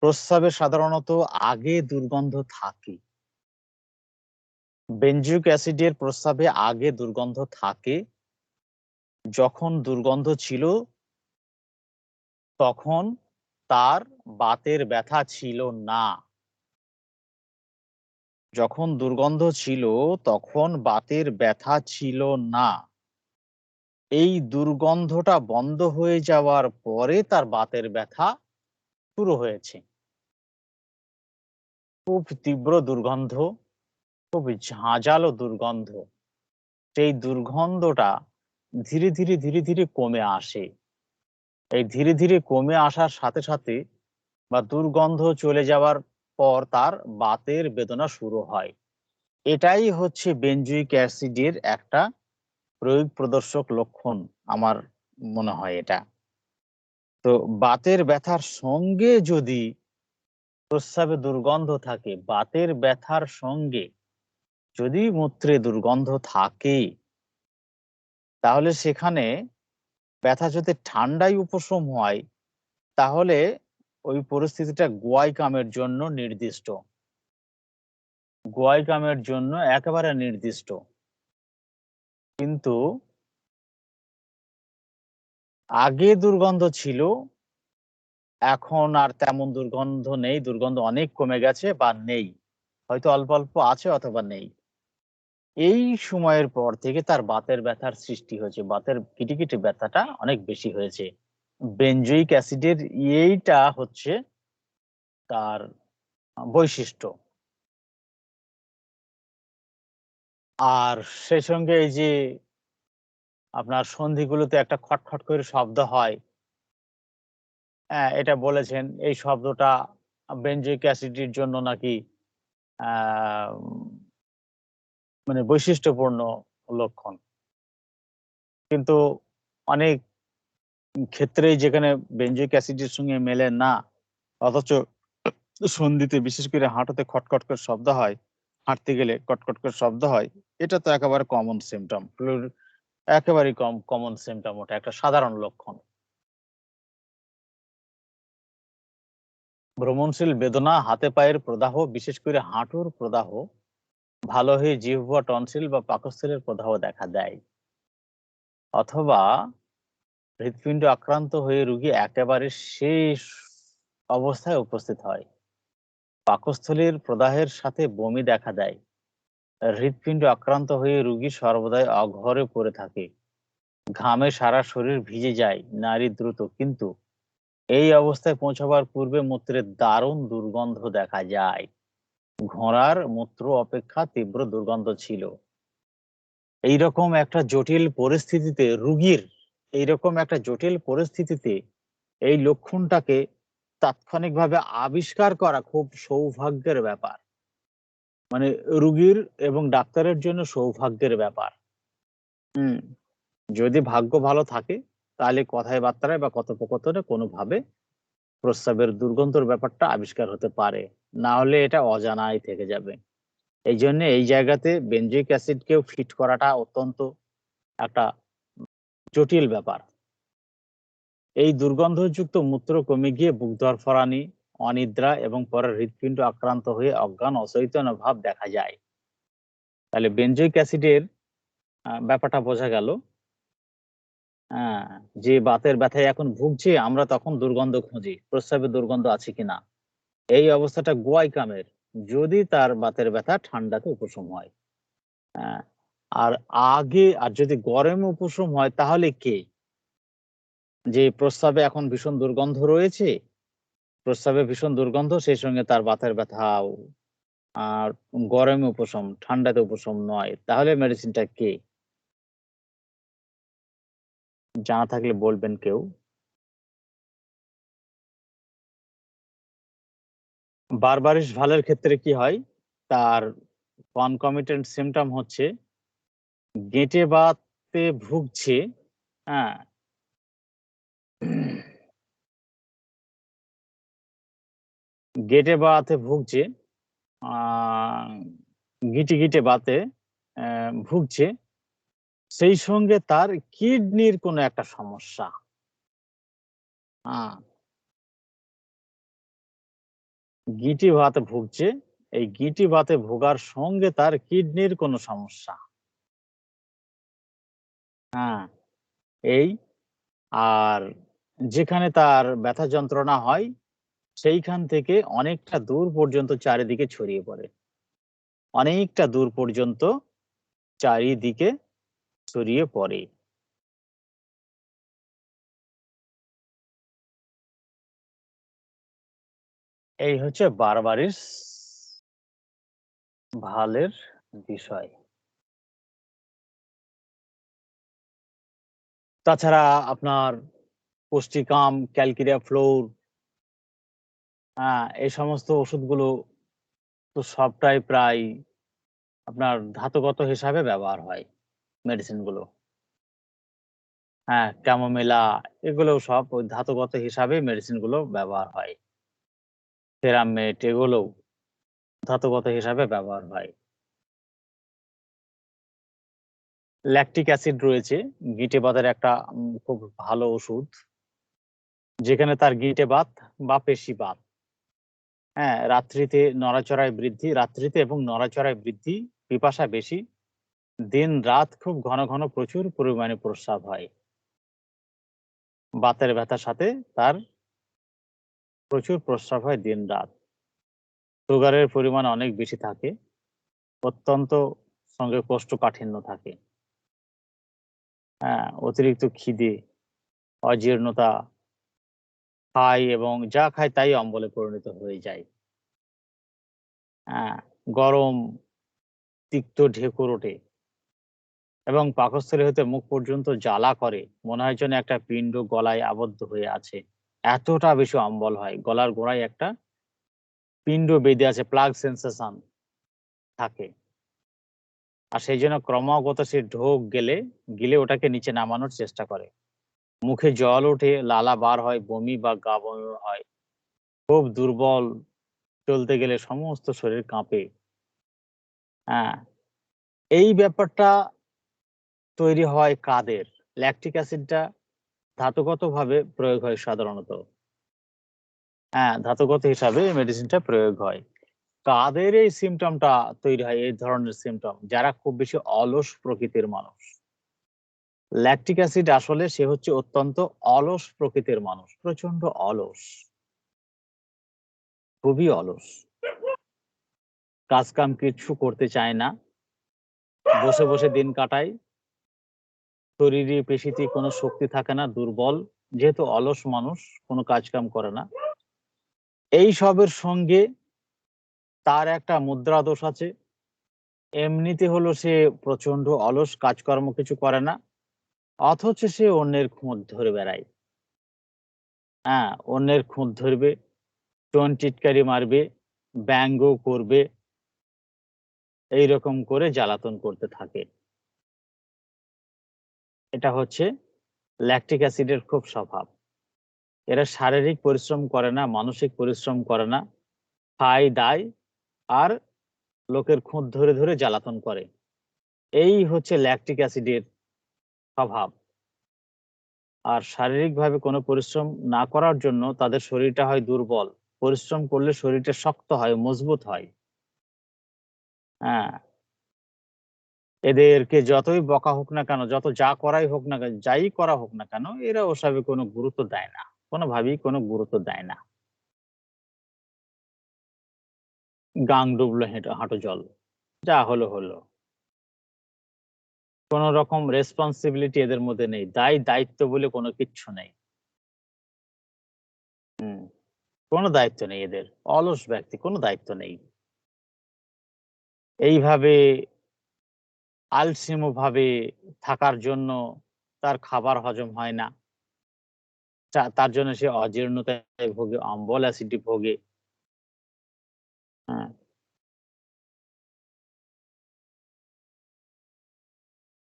প্রস্রাবে সাধারণত আগে দুর্গন্ধ থাকে। বেনজোইক অ্যাসিডের প্রস্রাবে আগে দুর্গন্ধ থাকে। যখন দুর্গন্ধ ছিল তখন তার বাতের ব্যথা ছিল না। যখন দুর্গন্ধ ছিল তখন বাতের ব্যথা ছিল না। এই দুর্গন্ধটা বন্ধ হয়ে যাওয়ার পরে তার বাতের ব্যথা শুরু হয়েছে। খুব তীব্র দুর্গন্ধ, খুব ঝাঁঝালো দুর্গন্ধ। সেই দুর্গন্ধটা ধীরে ধীরে ধীরে ধীরে কমে আসে। এই ধীরে ধীরে কমে আসার সাথে সাথে বা দুর্গন্ধ চলে যাওয়ার পর তার বাতের বেদনা শুরু হয়। এটাই হচ্ছে বেনজুইক অ্যাসিডের একটা প্রয়োগ প্রদর্শক লক্ষণ আমার মনে হয় এটা। তো বাতের ব্যথার সঙ্গে যদি প্রস্রাবে দুর্গন্ধ থাকে, বাতের ব্যথার সঙ্গে যদি মূত্রে দুর্গন্ধ থাকে, তাহলে সেখানে ব্যথা যদি ঠান্ডায় উপশম হয়, তাহলে ওই পরিস্থিতিটা গোয়াইকামের জন্য নির্দিষ্ট, গোয়াইকামের জন্য একেবারে নির্দিষ্ট। কিন্তু আগে দুর্গন্ধ ছিল, এখন আর তেমন দুর্গন্ধ নেই, দুর্গন্ধ অনেক কমে গেছে বা নেই, হয়তো অল্প অল্প আছে অথবা নেই। এই সময়ের পর থেকে তার বাতের ব্যথার সৃষ্টি হয়েছে, বাতের কিটিকিটি ব্যথাটা অনেক বেশি হয়েছে। বেনজুইক অ্যাসিডের এইটা হচ্ছে তার বৈশিষ্ট্য। আর সেই সঙ্গে এই যে আপনার সন্ধিগুলোতে একটা খটখট করে শব্দ হয়, হ্যাঁ, এটা বলেছেন এই শব্দটা বেনজুইক অ্যাসিডের জন্য নাকি আহ মানে বৈশিষ্ট্যপূর্ণ লক্ষণ। কিন্তু অনেক ক্ষেত্রেই যেখানে বেনজুইক অ্যাসিডের সঙ্গে মেলে না, অথচ সন্ধিতে বিশেষ করে হাঁটুতে খটখট করে শব্দ হয়, হাঁটতে গেলে কটকট করে শব্দ হয়, এটা তো একেবারে কমন সিমটম, একেবারেই কমন সিমটম, ওটা একটা সাধারণ লক্ষণ। ভ্রমণশীল বেদনা, হাতে পায়ের প্রদাহ, বিশেষ করে হাঁটুর প্রদাহ ভালো হয়ে জিহ্বা, টনসিল বা পাকস্থলীর প্রদাহ দেখা দেয়। অথবা হৃৎপিণ্ড আক্রান্ত হয়ে রোগী একেবারে শেষ অবস্থায় উপস্থিত হয়। পাকস্থলীর প্রদাহের সাথে বমি দেখা দেয়। হৃৎপিণ্ড আক্রান্ত হয়ে রোগী সর্বদাই অঘরে পড়ে থাকে। ঘামে সারা শরীর ভিজে যায় নারী দ্রুত, কিন্তু এই অবস্থায় পৌঁছাবার পূর্বে মূত্রের দারুণ দুর্গন্ধ দেখা যায়। ঘোড়ার মূত্র অপেক্ষা তীব্র দুর্গন্ধ ছিল। এইরকম একটা জটিল পরিস্থিতিতে রোগীর এইরকম একটা জটিল পরিস্থিতিতে এই লক্ষণটাকে তাৎক্ষণিকভাবে আবিষ্কার করা খুব সৌভাগ্যের ব্যাপার। মানে রোগীর এবং ডাক্তারের জন্য সৌভাগ্যের ব্যাপার। যদি ভাগ্য ভালো থাকে, তাহলে কথায় বার্তায় বা কথোপকথনে কোনোভাবে প্রস্রাবের দুর্গন্ধর ব্যাপারটা আবিষ্কার হতে পারে, না হলে এটা অজানাই থেকে যাবে। এই জন্য এই জায়গাতে বেনজুইক অ্যাসিডকেও ফিট করাটা অত্যন্ত একটা জটিল ব্যাপার। এই দুর্গন্ধযুক্ত মূত্র কমে গিয়ে বুক ধরফরানি, অনিদ্রা এবং পরে হৃৎপিণ্ড আক্রান্ত হয়ে অজ্ঞান অচৈতন্য ভাব দেখা যায়। তাহলে বেনজুইক অ্যাসিডের ব্যাপারটা বোঝা গেল। যে বাতের ব্যথায় এখন ভুগছে, আমরা তখন দুর্গন্ধ খুঁজি, প্রস্রাবের দুর্গন্ধ আছে কিনা। এই অবস্থাটা গোয়াইকামের, যদি তার বাতের ব্যথা ঠান্ডাতে উপশম হয়। আর যদি গরমে উপশম হয়, তাহলে কে যে প্রস্রাবে এখন ভীষণ দুর্গন্ধ রয়েছে, প্রস্রাবে ভীষণ দুর্গন্ধ, সেই সঙ্গে তার বাতের ব্যথাও আর গরমে উপশম, ঠান্ডাতে উপশম নয়, তাহলে মেডিসিনটা কি? জানা থাকলে বলবেন কেউ। বারবারিশ ভালের ক্ষেত্রে কি হয়, তার কনকমিটেন্ট সিমটম হচ্ছে গেঁটে বাতে ভুগছে। হ্যাঁ, গেঁটে বাতে ভুগছে, গিটে গিটে বাতে ভুগছে, সেই সঙ্গে তার কিডনির কোনো একটা সমস্যা। গিটি ভাতে ভুগছে, এই গিটি ভাতে ভোগার সঙ্গে তার কিডনির কোনো সমস্যা। এই আর যেখানে তার ব্যথা যন্ত্রণা হয়, সেইখান থেকে অনেকটা দূর পর্যন্ত চারিদিকে ছড়িয়ে পড়ে, অনেকটা দূর পর্যন্ত চারিদিকে ছড়িয়ে পড়ে। এই হচ্ছে বারবারিস ভালের বিষয়। তাছাড়া আপনার পুষ্টিকাম, ক্যালকিরিয়া ফ্লোর, এই সমস্ত ওষুধগুলো তো সবটাই প্রায় আপনার ধাতুগত হিসাবে ব্যবহার হয়, মেডিসিন গুলো। ক্যামোমিলা, এগুলো সব ওই ধাতুগত হিসাবে মেডিসিন গুলো ব্যবহার হয়। থেরামেট, এগুলো ধাতুগত হিসাবে ব্যবহার হয়। ল্যাকটিক অ্যাসিড রয়েছে, গিঁটেবাতের একটা খুব ভালো ওষুধ, যেখানে তার গিঁটেবাত বা পেশিবাত, রাত্রিতে নড়াচড়ায় বৃদ্ধি, রাত্রিতে এবং নড়াচড়ায় বৃদ্ধি, পিপাসা বেশি, দিন রাত খুব ঘন ঘন প্রচুর পরিমাণে প্রস্রাব হয়। বাতের ব্যথার সাথে তার প্রচুর প্রস্রাব হয় দিন রাত। সুগারের পরিমাণ অনেক বেশি থাকে, অত্যন্ত সঙ্গে কোষ্ঠকাঠিন্য থাকে, অতিরিক্ত খিদে, অজীর্ণতা, খায় এবং যা খায় তাই অম্বলে পরিণত হয়ে যায়। গরম তিক্ত ঢেকুর ওঠে এবং পাকস্থলী হতে মুখ পর্যন্ত জ্বালা করে, মনে হয় যেন একটা পিণ্ড গলায় আবদ্ধ হয়ে আছে, এতটা বেশি অম্বল হয়। গলার গোড়ায় একটা পিণ্ড বেঁধে আছে, প্লাগ সেন্সেশন থাকে। আর সেই জন্য ক্রমাগত সে ঢোক গিলে ওটাকে নিচে নামানোর চেষ্টা করে। মুখে জল ওঠে, লালা বার হয়, বমি বা গা বমি হয়, খুব দুর্বল, চলতে গেলে সমস্ত শরীর কাঁপে। এই ব্যাপারটা তৈরি হয় কাদের? ল্যাকটিক অ্যাসিডটা ধাতুগত ভাবে প্রয়োগ হয় সাধারণত, ধাতুগত হিসাবে মেডিসিনটা প্রয়োগ হয়। কাদের এই সিমটমটা তৈরি হয়, এই ধরনের সিমটম? যারা খুব বেশি অলস প্রকৃতির মানুষ। ল্যাকটিক অ্যাসিড আসলে সে হচ্ছে অত্যন্ত অলস প্রকৃতির মানুষ, প্রচন্ড অলস, খুবই অলস, কাজ কাম কিছু করতে চায় না, বসে বসে দিন কাটায়, শরীরে পেশিতে কোনো শক্তি থাকে না, দুর্বল, যেহেতু অলস মানুষ, কোনো কাজ কাম করে না। এই সবের সঙ্গে তার একটা মুদ্রা দোষ আছে। এমনিতে হলো সে প্রচন্ড অলস, কাজকর্ম কিছু করে না, অথচ সে অন্যের খুঁত ধরে বেড়ায়। অন্যের খুঁত ধরবে, টোন টিটকারি মারবে, ব্যঙ্গ করবে, এইরকম করে জ্বালাতন করতে থাকে। এটা হচ্ছে ল্যাকটিক অ্যাসিডের খুব স্বভাব। এরা শারীরিক পরিশ্রম করে না, মানসিক পরিশ্রম করে না, খায় দায় আর লোকের খুঁত ধরে ধরে জ্বালাতন করে। এই হচ্ছে ল্যাকটিক অ্যাসিডের স্বভাব। আর শারীরিকভাবে কোনো পরিশ্রম না করার জন্য তাদের শরীরটা হয় দুর্বল, পরিশ্রম করলে শরীরটা শক্ত হয়, মজবুত হয়। এদেরকে যতই বকা হোক না কেন, যত যা করাই হোক না কেন, যাই করা হোক না কেন, এরা ওসবে কোনো গুরুত্ব দেয় না, কোনোভাবেই কোনো গুরুত্ব দেয় না। গাং ডুবলো হাঁটু জল, যা হলো হলো, কোন রকম রেসপন্সিবিলিটি এদের মধ্যে নেই, দায়িত্ব বলে কোনো কিচ্ছু নেই। কোনো দায়িত্ব নেই এদের, অলস ব্যক্তি, কোনো দায়িত্ব নেই। এইভাবে আলসেমো ভাবে থাকার জন্য তার খাবার হজম হয় না, তার জন্য সে অজীর্ণতায় ভোগে, অম্বল অ্যাসিডে ভোগে।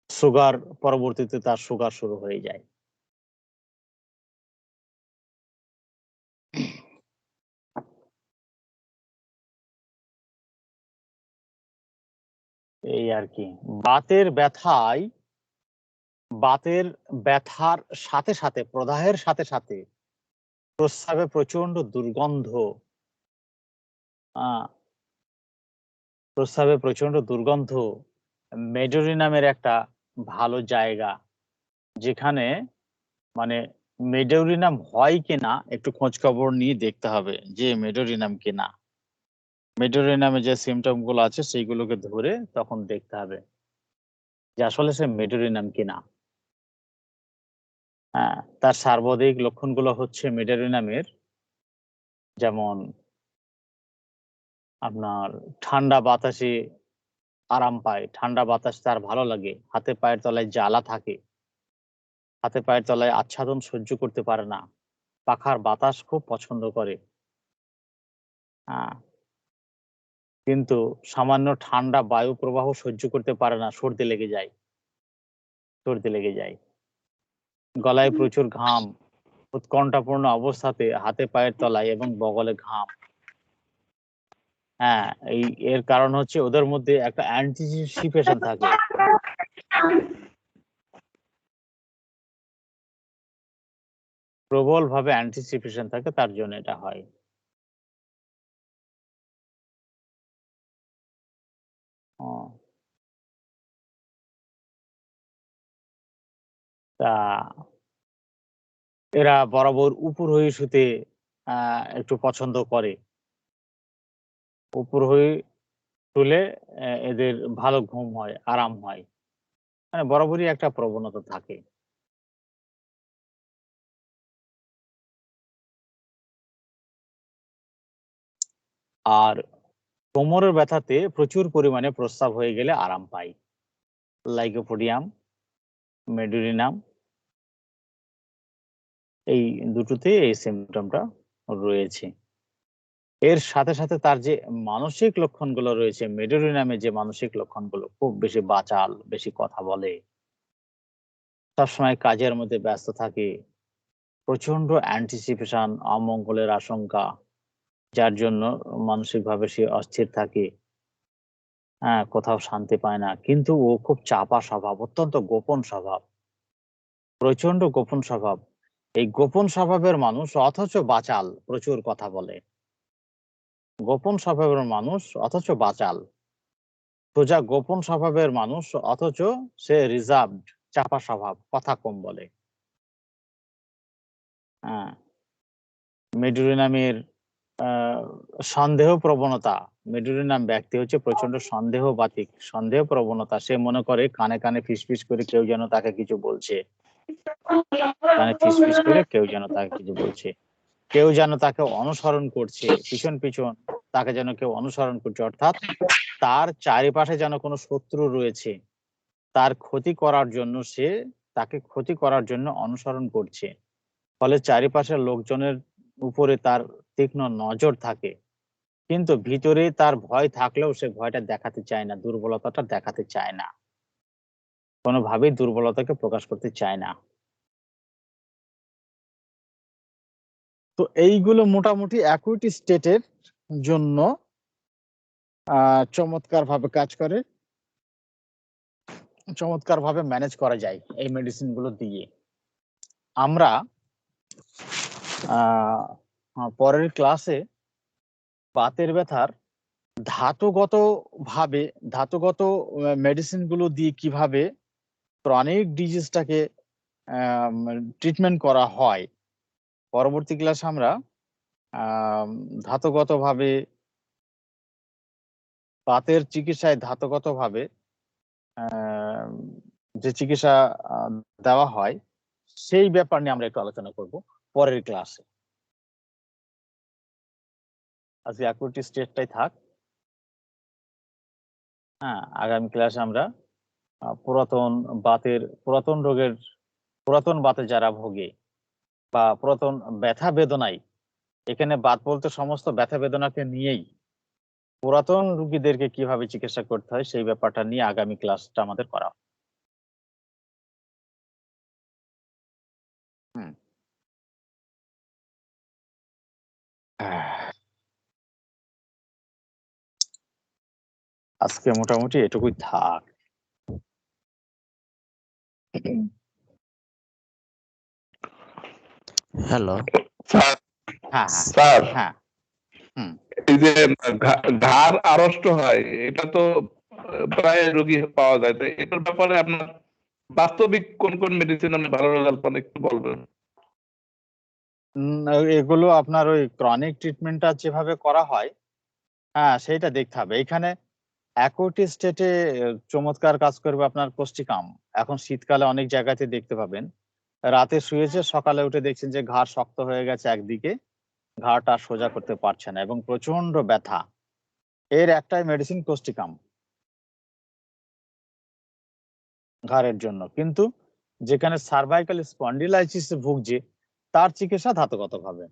সুগার, পরবর্তীতে তার সুগার শুরু হয়ে যায়। এই আর কি। বাতের ব্যথার সাথে সাথে, প্রদাহের সাথে সাথে প্রস্রাবে প্রচন্ড দুর্গন্ধ, প্রস্রাবে প্রচন্ড দুর্গন্ধ। মেডোরি নামের একটা ভালো জায়গা, যেখানে মানে মেডোরিনাম হয় কিনা একটু খোঁজ খবর নিয়ে দেখতে হবে যে মেডোরিনাম কিনা। মেডোরিনামে যে সিমটম গুলো আছে সেইগুলোকে ধরে তখন দেখতে হবে যে আসলে সে মেডোরিনাম কিনা। তার সার্বদিক লক্ষণগুলো হচ্ছে মেডোরিনামের, যেমন আপনার ঠান্ডা বাতাসে আরাম পায়, ঠান্ডা বাতাস তার ভালো লাগে, হাতে পায়ের তলায় জ্বালা থাকে, হাতে পায়ের তলায় আচ্ছাদন সহ্য করতে পারে না, পাখার বাতাস খুব পছন্দ করে। কিন্তু সামান্য ঠান্ডা বায়ু প্রবাহ সহ্য করতে পারে না, সর্দি লেগে যায়, সর্দি লেগে যায়। গলায় প্রচুর ঘাম, উৎকণ্ঠাপূর্ণ অবস্থাতে হাতে পায়ের তলায় এবং বগলে ঘাম। এর কারণ হচ্ছে ওদের মধ্যে একটা অ্যান্টিসিপেশন থাকে। প্রবল ভাবে অ্যান্টিসিপেশন থাকে, তার জন্য এটা হয়। তা এরা বরাবর উপর হয়ে শুতে একটু পছন্দ করে। উপর হয়ে শুলে এদের ভালো ঘুম হয়, আরাম হয়, মানে বরাবরই একটা প্রবণতা থাকে। আর কোমরের ব্যথাতে প্রচুর পরিমাণে প্রস্রাব হয়ে গেলে আরাম পায়। লাইকোপোডিয়াম, মেডুরিনাম, এই দুটোতে এই সিমটমটা রয়েছে। এর সাথে সাথে তার যে মানসিক লক্ষণগুলো রয়েছে, মেডুরিনামে যে মানসিক লক্ষণগুলো, খুব বেশি বাচাল, বেশি কথা বলে, সবসময় কাজের মধ্যে ব্যস্ত থাকে, প্রচন্ড অ্যান্টিসিপেশন, অমঙ্গলের আশঙ্কা, যার জন্য মানসিকভাবে সে অস্থির থাকে, কোথাও শান্তি পায় না। কিন্তু ও খুব চাপা স্বভাব, অত্যন্ত গোপন স্বভাব, প্রচন্ড গোপন স্বভাব। এই গোপন স্বভাবের মানুষ অথচ বাচাল, প্রচুর কথা বলে। গোপন স্বভাবের মানুষ অথচ বাচাল, সোজা গোপন স্বভাবের মানুষ অথচ সে রিজার্ভড, চাপা স্বভাব, কথা কম বলে। মেডুরিনামের সন্দেহ প্রবণতা, মেডুরিনাম ব্যক্তি হচ্ছে প্রচন্ড সন্দেহবাতিক, সন্দেহ প্রবণতা। সে মনে করে কানে কানে ফিসফিস করে কেউ যেন তাকে কিছু বলছে, কানে ফিসফিস করে কেউ যেন তাকে কিছু বলছে, কেউ যেন তাকে অনুসরণ করছে, পিছন পিছন তাকে যেন কেউ অনুসরণ করছে, অর্থাৎ তার চারিপাশে যেন কোনো শত্রু রয়েছে, তার ক্ষতি করার জন্য সে তাকে ক্ষতি করার জন্য অনুসরণ করছে। ফলে চারিপাশের লোকজনের উপরে তার তীক্ষ্ণ নজর থাকে, কিন্তু ভিতরে তার ভয় থাকলেও সে ভয়টা দেখাতে চায় না, দুর্বলতাটা দেখাতে চায় না, কোনোভাবেই দুর্বলতাকে প্রকাশ করতে চায় না। তো এইগুলো মোটামুটি অ্যাকুইট স্টেটের জন্য চমৎকার ভাবে কাজ করে, চমৎকার ভাবে ম্যানেজ করা যায় এই মেডিসিন গুলো দিয়ে। আমরা পরের ক্লাসে বাতের ব্যথার ধাতুগত মেডিসিন গুলো দিয়ে কিভাবে ক্রনিক ডিজিজটাকে ট্রিটমেন্ট করা হয়, পরবর্তী ক্লাসে আমরা ধাতুগতভাবে বাতের চিকিৎসায় ধাতুগতভাবে যে চিকিৎসা দেওয়া হয় সেই ব্যাপার নিয়ে আমরা একটু আলোচনা করব পরের ক্লাসে। আজকে অ্যাকুইট স্টেটটাই থাক। আগামী ক্লাসে আমরা পুরাতন বাতে যারা ভোগে বা পুরাতন ব্যথা বেদনায়, এখানে বাত বলতে সমস্ত ব্যথা বেদনাকে নিয়েই পুরাতন রোগীদেরকে কিভাবে চিকিৎসা করতে হয় সেই ব্যাপারটা নিয়ে আগামী ক্লাসটা আমাদের করা হবে। আজকে মোটামুটি এটুকুই থাক। হ্যালো হ্যাঁ স্যার, হ্যাঁ এই যে ঘাড় আড়ষ্ট হয়, এটা তো প্রায় রোগী পাওয়া যায়, তো এটার ব্যাপারে আপনার বাস্তবিক কোন কোন মেডিসিন আপনি ভালো রেজাল্ট পান একটু বলবেন? এগুলো আপনার ওই ক্রনিক ট্রিটমেন্টটা যেভাবে করা হয়, সেইটা দেখতে হবে। এখানে অ্যাকুইট স্টেটে চমৎকার কাজ করবে আপনার কোস্টিকাম। এখন শীতকালে অনেক জায়গাতে দেখতে পাবেন, রাতে শুয়েছে, সকালে উঠে দেখছেন যে ঘাড় শক্ত হয়ে গেছে একদিকে, ঘাড়টা সোজা করতে পারছে না এবং প্রচন্ড ব্যথা। এর একটাই মেডিসিন কোস্টিকাম ঘাড়ের জন্য, কিন্তু যেখানে সার্ভাইকাল স্পন্ডিলাইসিস ভুগছে তার চিকিৎসা ধাতুগত ভাবে।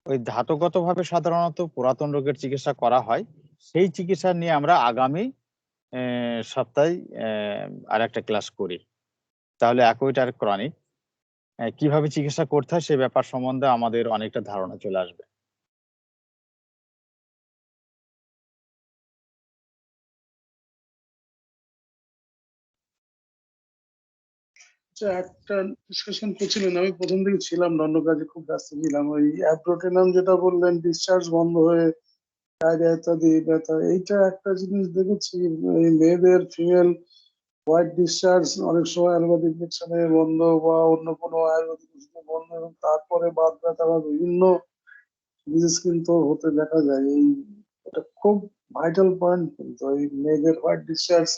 ওই ধাতুগত ভাবে সাধারণত পুরাতন রোগের চিকিৎসা করা হয়। সেই চিকিৎসা নিয়ে আমরা আগামী সপ্তাহে আর একটা ক্লাস করি। তাহলে অ্যাকুইট আর ক্রনিক কিভাবে চিকিৎসা করতে হয় সে ব্যাপার সম্বন্ধে আমাদের অনেকটা ধারণা চলে আসবে। আচ্ছা, একটা ডিসকাশন করছিলেন, আমি প্রথম দিকে ছিলাম না, অন্য কাজে খুব ব্যস্ত ছিলাম। ওই অ্যাব্রোটেনাম যেটা বললেন, ডিসচার্জ বন্ধ হয়ে ডায়রিয়া ইত্যাদি ব্যথা, এইটা একটা জিনিস দেখেছি, এই মেয়েদের ফিমেল হোয়াইট ডিসচার্জ অনেক সময় অ্যালোপ্যাথিক ইনজেকশনে বন্ধ বা অন্য কোনো আয়ুর্বেদিক ওষুধে বন্ধ, এবং তারপরে বাত ব্যথা বা বিভিন্ন ডিজিজ কিন্তু হতে দেখা যায়। এই এটা খুব ভাইটাল পয়েন্ট, কিন্তু এই মেয়েদের হোয়াইট ডিসচার্জ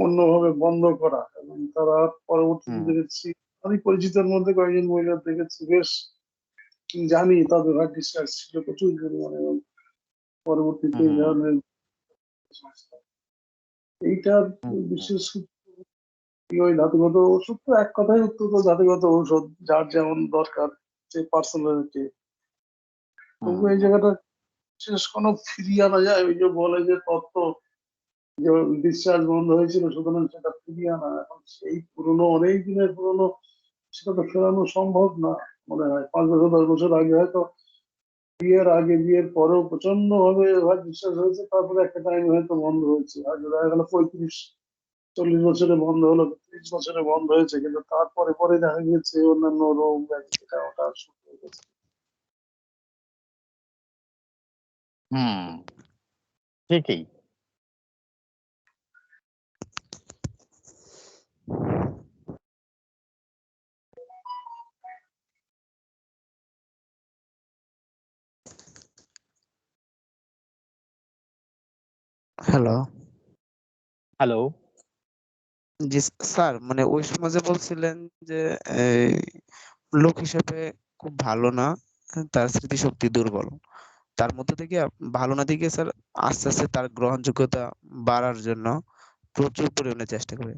অন্যভাবে বন্ধ করা, এবং তারা পরবর্তীতে দেখেছি আমি পরিচিতের মধ্যে কয়েকজন মহিলা দেখেছি বেশ জানি তাদের হোয়াইট ডিসচার্জ ছিল প্রচুর পরিমাণে, এবং পরবর্তীতে এই ধরনের সমস্যা। এইটার বিশেষ ওই ধাতুগত ওষুধ তো এক কথায় উত্তর, তো ধাতুগত ঔষধ যার যেমন দরকার সেই পার্সোনালিটি। তবু এই জায়গাটা বিশেষ কোনো ফিরিয়ে আনা যায়, ওই যে বলে যে তত্ত্ব যে ডিসচার্জ বন্ধ হয়েছিল সুতরাং সেটা ফিরিয়ে আনা, এখন সেই পুরনো অনেক দিনের পুরনো সেটা তো ফেরানো সম্ভব না মনে হয়। 5 বছর 10 বছর আগে হয়তো বিয়ের আগে বিয়ের পরেও প্রচন্ড ভাবে ডিসচার্জ হয়েছে, তারপরে একটা টাইম হয়তো বন্ধ হয়েছে, হয়তো দেখা গেল 35-40 বছরে বন্ধ হলো, 30 বছরে বন্ধ হয়েছে, কিন্তু তারপরে পরে দেখা গেছে অন্যান্য রোগ এটা ওটা শুরু হয়ে গেছে। ঠিকই। হ্যালো। হ্যালো। জি স্যার, মানে ওই সময় যে বলছিলেন যে এই, লোক হিসেবে খুব ভালো না, তার স্মৃতিশক্তি দুর্বল। তার মধ্যে থেকে ভালো না দিকে স্যার আস্তে আস্তে তার গ্রহণযোগ্যতা বাড়ার জন্য প্রচুর পরিমাণে চেষ্টা করে।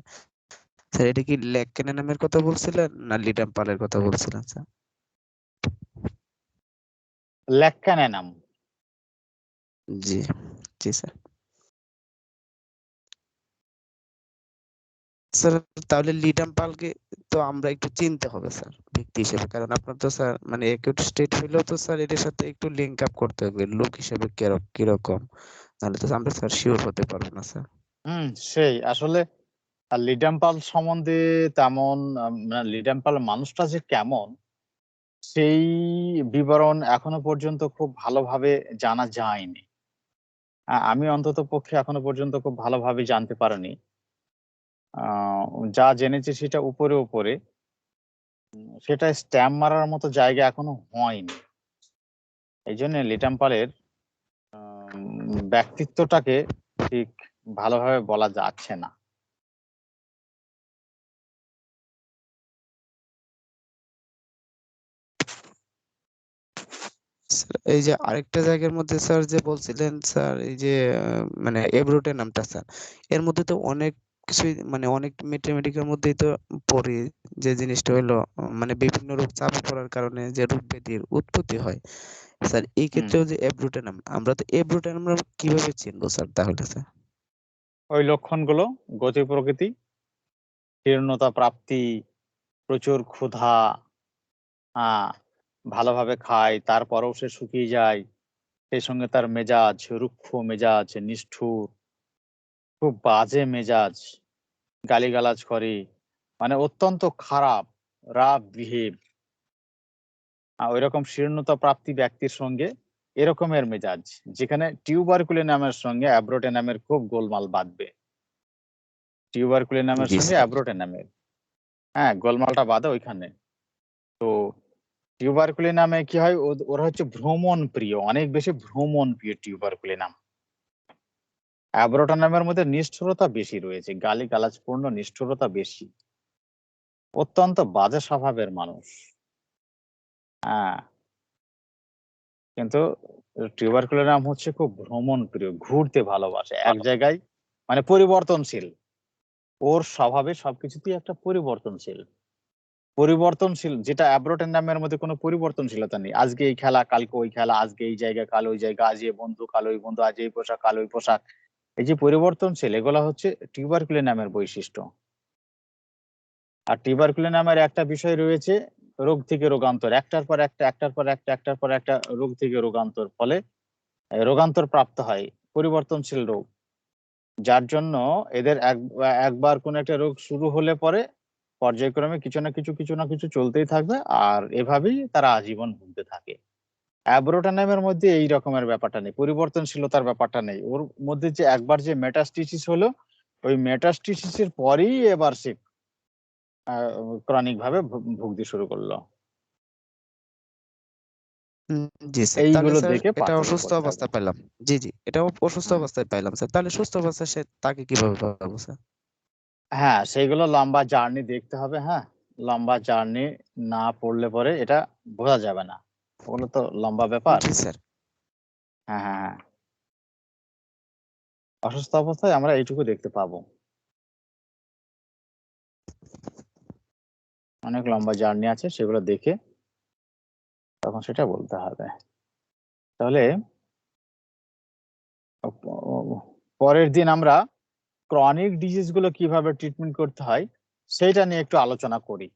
স্যার এটা কি লেককেনেনামের কথা বলছিলেন না লিডাম্পালের কথা বলছিলেন স্যার? লেককেনেনাম। জি জি স্যার। স্যার তাহলে লিডাম্পালকে তো আমরা একটু চিনতে হবে স্যার ব্যক্তি হিসেবে, কারণ আপনার তো স্যার মানে একিউট স্টেট হইলেও তো স্যার এটার সাথে একটু লিংক আপ করতে হবে লোক হিসেবে কিরকম, নাহলে তো আমরা স্যার শিওর হতে পারবো না স্যার। সেই আসলে লিডাম্পাল সম্বন্ধে তেমন লিডাম্পাল মানুষটা যে কেমন সেই বিবরণ এখনো পর্যন্ত খুব ভালোভাবে জানা যায়নি। আমি অন্তত পক্ষে এখনো পর্যন্ত খুব ভালোভাবে জানতে পারিনি। যা জেনেছি সেটা উপরে উপরে, সেটা স্ট্যাম্প মারার মতো জায়গা এখনো হয়নি। এই জন্য লিডাম্পালের ব্যক্তিত্বটাকে ঠিক ভালোভাবে বলা যাচ্ছে না। স্যার এই যে আরেকটা জায়গার মধ্যে স্যার যে বলছিলেন স্যার, এই যে মানে এব্রোটের নামটা স্যার, এর মধ্যে তো অনেক কিছুই মানে অনেক ম্যাথমেটিকের মধ্যেই তো পড়ি যে জিনিসটা হলো মানে বিভিন্ন রোগ চাপে পড়ার কারণে যে রোগ ব্যাধির উৎপত্তি হয়। স্যার এই ক্ষেত্রেও যে এব্রোটের নাম, আমরা তো এব্রোটের নাম কিভাবে চিনবো স্যার তাহলে স্যার? ওই লক্ষণগুলো গতি প্রকৃতি, জীর্ণতা প্রাপ্তি, প্রচুর ক্ষুধা, ভালোভাবে খায় তারপরেও সে শুকিয়ে যায়, সেই সঙ্গে তার মেজাজ রুক্ষ মেজাজ, নিষ্ঠুর, খুব বাজে মেজাজ, গালিগালাজ করে, মানে অত্যন্ত খারাপ, রাফ বিহেভ। ওইরকম শীর্ণতা প্রাপ্তি ব্যক্তির সঙ্গে এরকমের মেজাজ, যেখানে টিউবারকুলিনামের সঙ্গে অ্যাব্রোটেনামের খুব গোলমাল বাঁধবে। টিউবারকুলিনামের জি সঙ্গে স্যার। অ্যাব্রোটেনামের গোলমালটা বাঁধে ওইখানে। তো টিউবারকুলিনামে কি হয়, ওরা হচ্ছে ভ্রমণ প্রিয়, অনেক বেশি ভ্রমণ প্রিয় টিউবারকুলিনাম। অ্যাব্রোটেনামের মধ্যে নিষ্ঠুরতা বেশি রয়েছে, গালিগালাজপূর্ণ নিষ্ঠুরতা বেশি, অত্যন্ত বাজে স্বভাবের মানুষ। কিন্তু টিউবারকুলারাম হচ্ছে খুব ভ্রমণ প্রিয়, ঘুরতে ভালোবাসে এক জায়গায়, মানে পরিবর্তনশীল। ওর স্বভাবে সবকিছুতেই একটা পরিবর্তনশীল, যেটা অ্যাব্রোটেন্ডামের মধ্যে কোনো পরিবর্তনশীলতা নেই। আজকে এই খেলা, কালকে ওই খেলা, আজকে এই জায়গা, কাল ওই জায়গা, আজ এই বন্ধু, কাল ওই বন্ধু, আজ এই পোশাক, কাল ওই পোশাক। এই যে পরিবর্তনশীল, এগুলা হচ্ছে টিউবারকুলিনামের বৈশিষ্ট্য। আর টিউবারকুলিনামের একটা বিষয় রয়েছে, রোগ থেকে রোগান্তর, একটার পর একটা রোগ থেকে রোগান্তর, ফলে রোগান্তর প্রাপ্ত হয়, পরিবর্তনশীল রোগ। যার জন্য এদের একবার কোন একটা রোগ শুরু হলে পরে পর্যায়ক্রমে কিছু না কিছু চলতেই থাকবে, আর এভাবেই তারা আজীবন ভুগতে থাকে। অ্যাব্রোটানামের মধ্যে এই রকমের ব্যাপারটা নেই, পরিবর্তনশীলতার ব্যাপারটা নেই। ওর মধ্যে যে একবার যে মেটাস্টিসিস হলো, ওই মেটাস্টিসিসের পরেই এবার সে ক্রনিক ভাবে ভুগতে শুরু করলো। জি স্যার, তাহলে এইগুলো স্যার দেখে এটা পার্থক্য অসুস্থ করতে হবে। অবস্থা পেলাম। জি জি, এটা অসুস্থ হুম। অবস্থায় পেলাম স্যার, তাহলে সুস্থ অবস্থায় সে তাকে কিভাবে পাবো স্যার? হ্যাঁ, সেইগুলো লম্বা জার্নি দেখতে হবে। হ্যাঁ, লম্বা জার্নি না পড়লে পরে এটা বোঝা যাবে না, ওগুলো তো লম্বা ব্যাপার। জি স্যার। হ্যাঁ হ্যাঁ হ্যাঁ, অসুস্থ অবস্থায় আমরা এইটুকু দেখতে পাবো। অনেক লম্বা জার্নি আছে, সেগুলো দেখে তখন সেটা বলতে হবে। তাহলে পরের দিন আমরা ক্রনিক ডিজিজ গুলো কিভাবে ট্রিটমেন্ট করতে হয় সেইটা নিয়ে একটু আলোচনা করি।